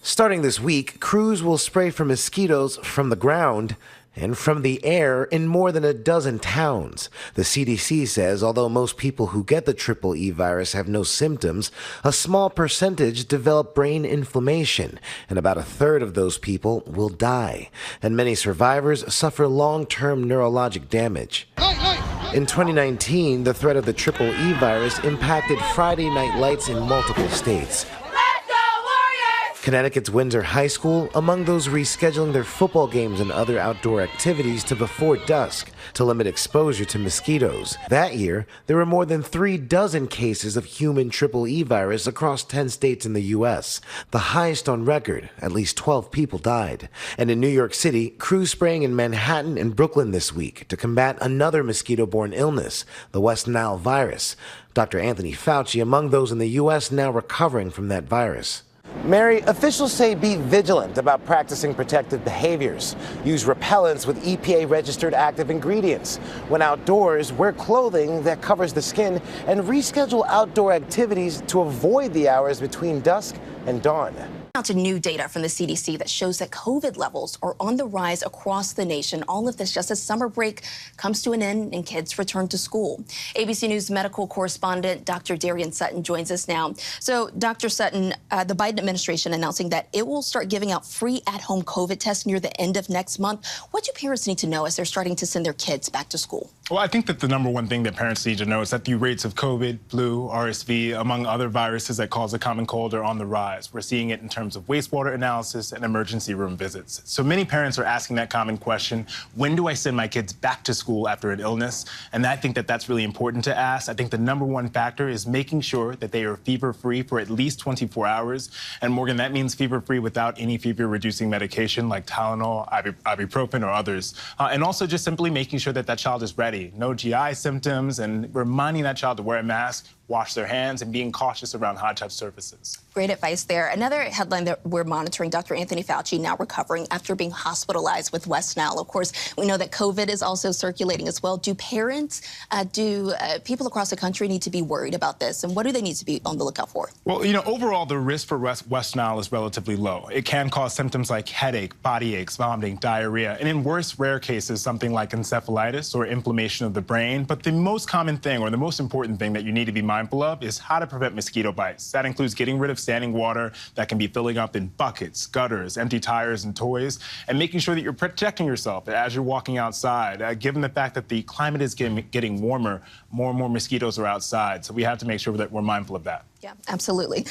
Starting this week, crews will spray for mosquitoes from the ground and from the air in more than a dozen towns. The CDC says although most people who get the EEE virus have no symptoms, a small percentage develop brain inflammation, and about a third of those people will die. And many survivors suffer long-term neurologic damage. In 2019, the threat of the EEE virus impacted Friday night lights in multiple states. Connecticut's Windsor High School among those rescheduling their football games and other outdoor activities to before dusk to limit exposure to mosquitoes. That year, there were more than 36 cases of human EEE virus across 10 states in the U.S., the highest on record. At least 12 people died. And in New York City, crews spraying in Manhattan and Brooklyn this week to combat another mosquito-borne illness, the West Nile virus. Dr. Anthony Fauci among those in the U.S. now recovering from that virus. Mary, officials say be vigilant about practicing protective behaviors. Use repellents with EPA-registered active ingredients. When outdoors, wear clothing that covers the skin and reschedule outdoor activities to avoid the hours between dusk and dawn. Now to new data from the CDC that shows that COVID levels are on the rise across the nation. All of this just as summer break comes to an end and kids return to school. ABC News medical correspondent Dr. Darian Sutton joins us now. So, Dr. Sutton, the Biden administration announcing that it will start giving out free at-home COVID tests near the end of next month. What do parents need to know as they're starting to send their kids back to school? Well, I think that the number one thing that parents need to know is that the rates of COVID, flu, RSV, among other viruses that cause a common cold are on the rise. We're seeing it in terms of wastewater analysis and emergency room visits. So many parents are asking that common question, when do I send my kids back to school after an illness? And I think that that's really important to ask. I think the number one factor is making sure that they are fever-free for at least 24 hours. And Morgan, that means fever-free without any fever-reducing medication like Tylenol, ibuprofen, or others. And also just simply making sure that that child is ready. No GI symptoms, and reminding that child to wear a mask, wash their hands, and being cautious around high-touch surfaces. Great advice there. Another headline that we're monitoring, Dr. Anthony Fauci now recovering after being hospitalized with West Nile. Of course, we know that COVID is also circulating as well. Do parents, people across the country need to be worried about this? And what do they need to be on the lookout for? Well, overall, the risk for West Nile is relatively low. It can cause symptoms like headache, body aches, vomiting, diarrhea, and in worse, rare cases, something like encephalitis or inflammation of the brain. But the most common thing, or the most important thing that you need to be mindful of is how to prevent mosquito bites. That includes getting rid of standing water that can be filling up in buckets, gutters, empty tires, and toys, and making sure that you're protecting yourself as you're walking outside. Given the fact that the climate is getting warmer, more and more mosquitoes are outside, so we have to make sure that we're mindful of that. Yeah, absolutely.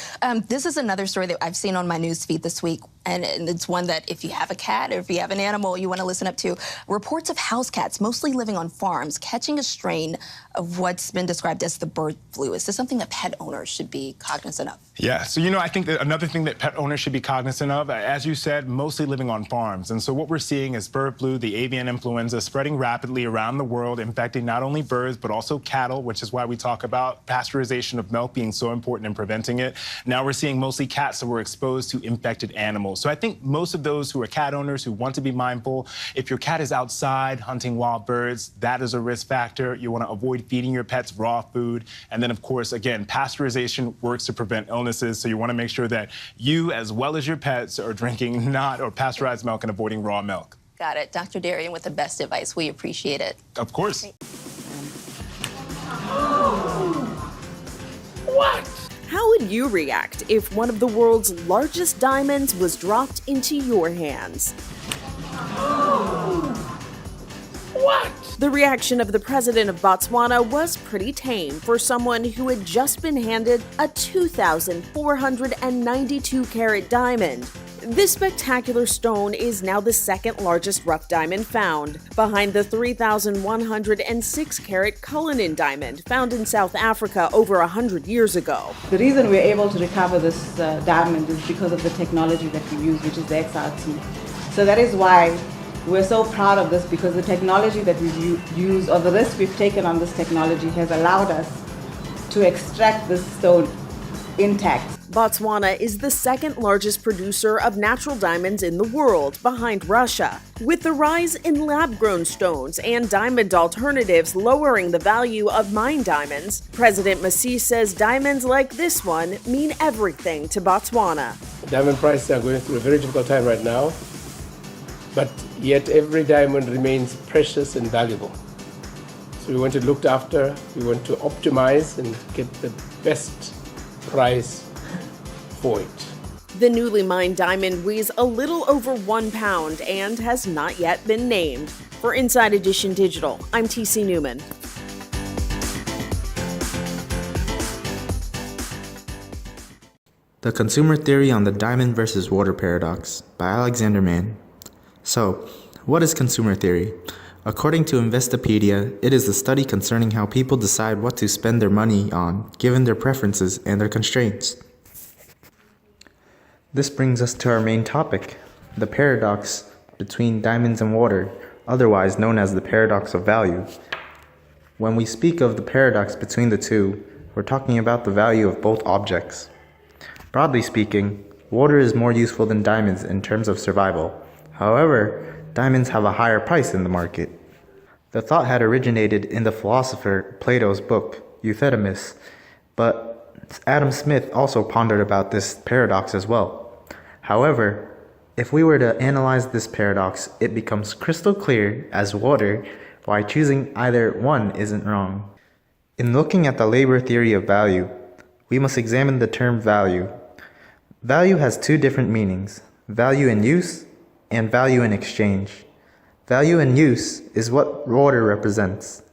This is another story that I've seen on my news feed this week, and it's one that if you have a cat or if you have an animal you want to listen up to. Reports of house cats, mostly living on farms, catching a strain of what's been described as the bird flu. Is this something that pet owners should be cognizant of? Yeah, so I think that another thing that pet owners should be cognizant of, as you said, mostly living on farms. And so what we're seeing is bird flu, the avian influenza, spreading rapidly around the world, infecting not only birds, but also cattle, which is why we talk about pasteurization of milk being so important in preventing it. Now we're seeing mostly cats that were exposed to infected animals. So I think most of those who are cat owners who want to be mindful, if your cat is outside hunting wild birds, that is a risk factor. You want to avoid feeding your pets raw food. And then, of course, again, pasteurization works to prevent illnesses. So you want to make sure that you, as well as your pets, are drinking not or pasteurized milk and avoiding raw milk. Got it. Dr. Darian with the best advice. We appreciate it. Of course. What? How would you react if one of the world's largest diamonds was dropped into your hands? What? The reaction of the president of Botswana was pretty tame for someone who had just been handed a 2,492-carat diamond. This spectacular stone is now the second largest rough diamond found, behind the 3,106-carat Cullinan diamond found in South Africa over 100 years ago. The reason we're able to recover this diamond is because of the technology that we use, which is the XRT. So that is why we're so proud of this, because the technology that we've used, or the risk we've taken on this technology, has allowed us to extract this stone intact. Botswana is the second largest producer of natural diamonds in the world, behind Russia. With the rise in lab-grown stones and diamond alternatives lowering the value of mined diamonds, President Masisi says diamonds like this one mean everything to Botswana. Diamond prices are going through a very difficult time right now, but yet every diamond remains precious and valuable. So we want it looked after, we want to optimize and get the best price for it. The newly mined diamond weighs a little over 1 pound and has not yet been named. For Inside Edition Digital, I'm TC Newman. The Consumer Theory on the Diamond versus Water Paradox by Alexander Mann. So, what is consumer theory? According to Investopedia, it is the study concerning how people decide what to spend their money on, given their preferences and their constraints. This brings us to our main topic, the paradox between diamonds and water, otherwise known as the paradox of value. When we speak of the paradox between the two, we're talking about the value of both objects. Broadly speaking, water is more useful than diamonds in terms of survival. However, diamonds have a higher price in the market. The thought had originated in the philosopher Plato's book, Euthydemus, but Adam Smith also pondered about this paradox as well. However, if we were to analyze this paradox, it becomes crystal clear as water why choosing either one isn't wrong. In looking at the labor theory of value, we must examine the term value. Value has two different meanings, value in use and value in exchange. Value in use is what water represents.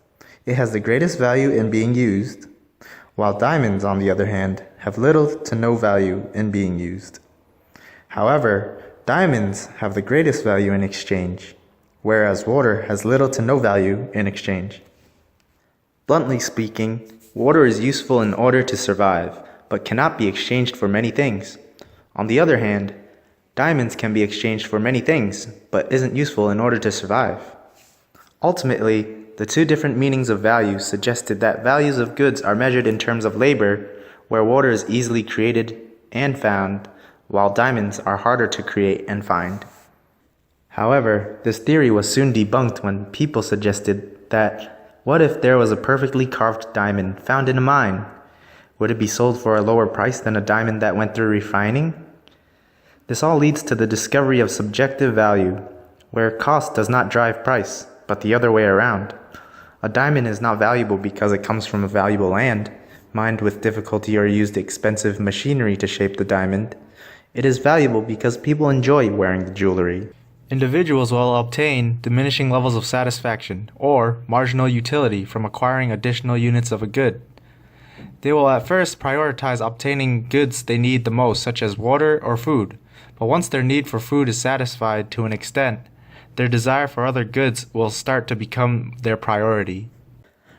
It has the greatest value in being used, while diamonds, on the other hand, have little to no value in being used. However, diamonds have the greatest value in exchange, whereas water has little to no value in exchange. Bluntly speaking, water is useful in order to survive, but cannot be exchanged for many things. On the other hand, diamonds can be exchanged for many things, but isn't useful in order to survive. Ultimately, the two different meanings of value suggested that values of goods are measured in terms of labor, where water is easily created and found, while diamonds are harder to create and find. However, this theory was soon debunked when people suggested that, what if there was a perfectly carved diamond found in a mine? Would it be sold for a lower price than a diamond that went through refining? This all leads to the discovery of subjective value, where cost does not drive price, but the other way around. A diamond is not valuable because it comes from a valuable land, mined with difficulty or used expensive machinery to shape the diamond. It is valuable because people enjoy wearing the jewelry. Individuals will obtain diminishing levels of satisfaction or marginal utility from acquiring additional units of a good. They will at first prioritize obtaining goods they need the most, such as water or food. But once their need for food is satisfied to an extent, their desire for other goods will start to become their priority.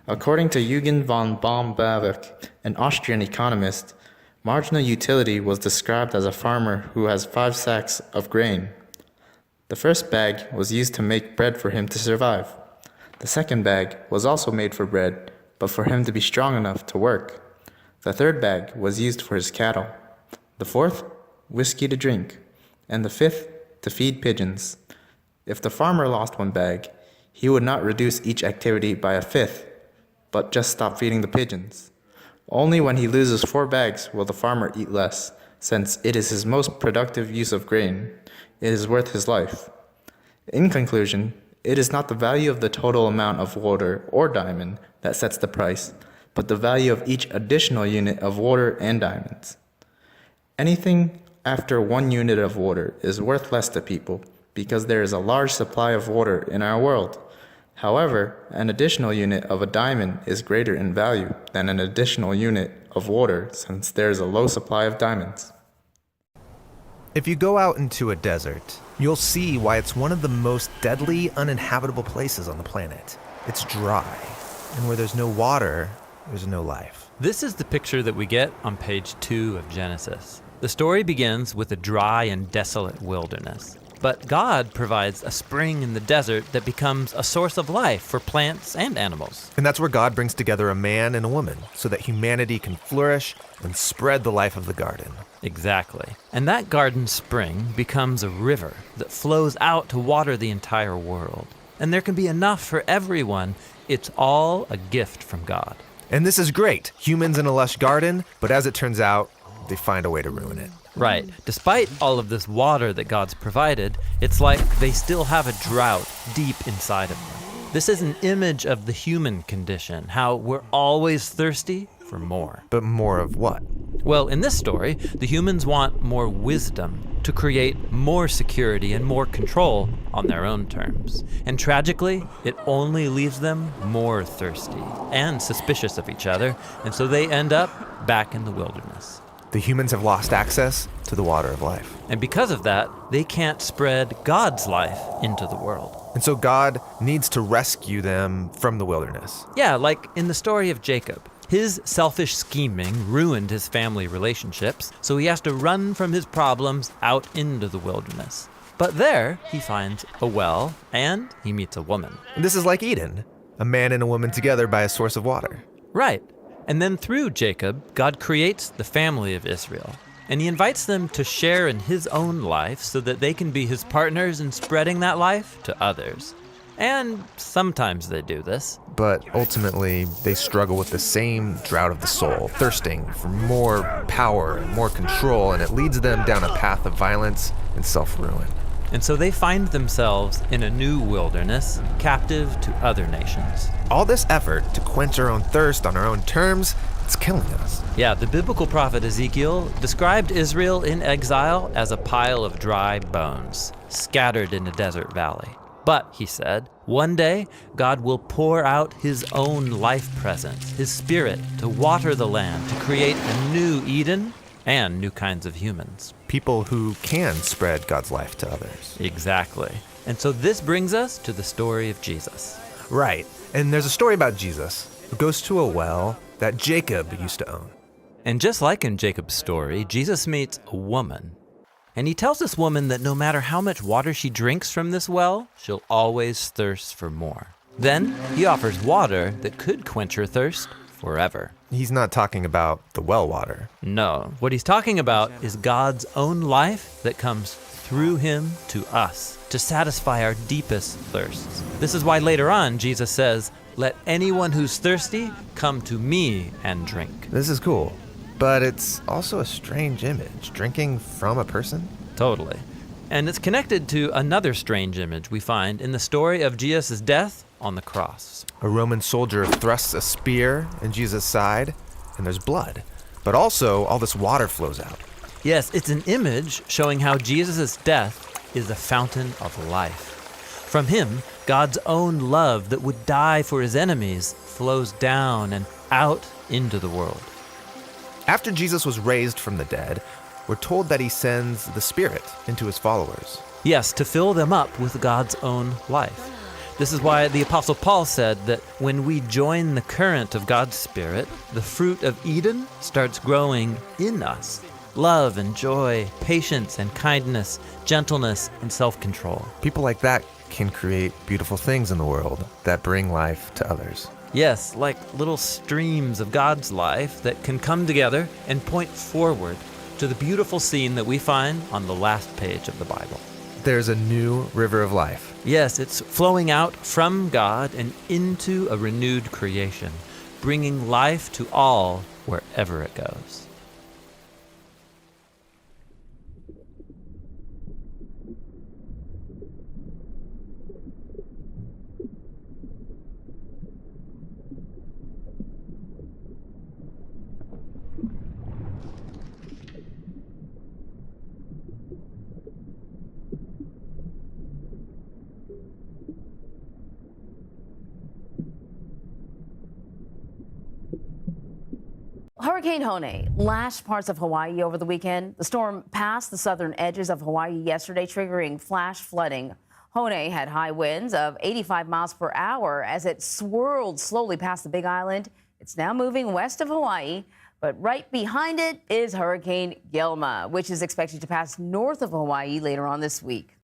According to Eugen von Baumberg, an Austrian economist, marginal utility was described as a farmer who has 5 sacks of grain. The first bag was used to make bread for him to survive. The second bag was also made for bread, but for him to be strong enough to work. The third bag was used for his cattle. The fourth, whiskey to drink. And the fifth, to feed pigeons. If the farmer lost one bag, he would not reduce each activity by a fifth, but just stop feeding the pigeons. Only when he loses 4 bags will the farmer eat less, since it is his most productive use of grain. It is worth his life. In conclusion, it is not the value of the total amount of water or diamond that sets the price, but the value of each additional unit of water and diamonds. Anything after 1 unit of water is worth less to people because there is a large supply of water in our world. However, an additional unit of a diamond is greater in value than an additional unit of water since there is a low supply of diamonds. If you go out into a desert, you'll see why it's one of the most deadly, uninhabitable places on the planet. It's dry, and where there's no water, there's no life. This is the picture that we get on page 2 of Genesis. The story begins with a dry and desolate wilderness. But God provides a spring in the desert that becomes a source of life for plants and animals. And that's where God brings together a man and a woman so that humanity can flourish and spread the life of the garden. Exactly. And that garden spring becomes a river that flows out to water the entire world. And there can be enough for everyone. It's all a gift from God. And this is great. Humans in a lush garden, but as it turns out, they find a way to ruin it. Right. Despite all of this water that God's provided, it's like they still have a drought deep inside of them. This is an image of the human condition, how we're always thirsty for more. But more of what? Well, in this story, the humans want more wisdom to create more security and more control on their own terms. And tragically, it only leaves them more thirsty and suspicious of each other, and so they end up back in the wilderness. The humans have lost access to the water of life. And because of that, they can't spread God's life into the world. And so God needs to rescue them from the wilderness. Yeah, like in the story of Jacob. His selfish scheming ruined his family relationships, so he has to run from his problems out into the wilderness. But there, he finds a well, and he meets a woman. This is like Eden, a man and a woman together by a source of water. Right. And then through Jacob, God creates the family of Israel. And he invites them to share in his own life so that they can be his partners in spreading that life to others. And sometimes they do this. But ultimately, they struggle with the same drought of the soul, thirsting for more power and more control, and it leads them down a path of violence and self-ruin. And so they find themselves in a new wilderness, captive to other nations. All this effort to quench our own thirst on our own terms, it's killing us. Yeah, the biblical prophet Ezekiel described Israel in exile as a pile of dry bones, scattered in a desert valley. But, he said, one day God will pour out his own life presence, his spirit, to water the land, to create a new Eden and new kinds of humans. People who can spread God's life to others. Exactly. And so this brings us to the story of Jesus. Right. And there's a story about Jesus who goes to a well that Jacob used to own. And just like in Jacob's story, Jesus meets a woman. And he tells this woman that no matter how much water she drinks from this well, she'll always thirst for more. Then he offers water that could quench her thirst forever. He's not talking about the well water. No, what he's talking about is God's own life that comes through him to us to satisfy our deepest thirsts. This is why later on Jesus says, "Let anyone who's thirsty come to me and drink." This is cool, but it's also a strange image, drinking from a person. Totally. And it's connected to another strange image we find in the story of Jesus' death on the cross. A Roman soldier thrusts a spear in Jesus' side, and there's blood. But also, all this water flows out. Yes, it's an image showing how Jesus' death is a fountain of life. From him, God's own love that would die for his enemies flows down and out into the world. After Jesus was raised from the dead, we're told that he sends the Spirit into his followers. Yes, to fill them up with God's own life. This is why the Apostle Paul said that when we join the current of God's Spirit, the fruit of Eden starts growing in us. Love and joy, patience and kindness, gentleness and self-control. People like that can create beautiful things in the world that bring life to others. Yes, like little streams of God's life that can come together and point forward to the beautiful scene that we find on the last page of the Bible. There's a new river of life. Yes, it's flowing out from God and into a renewed creation, bringing life to all wherever it goes. Hurricane Hone lashed parts of Hawaii over the weekend. The storm passed the southern edges of Hawaii yesterday, triggering flash flooding. Hone had high winds of 85 miles per hour as it swirled slowly past the Big Island. It's now moving west of Hawaii, but right behind it is Hurricane Gilma, which is expected to pass north of Hawaii later on this week.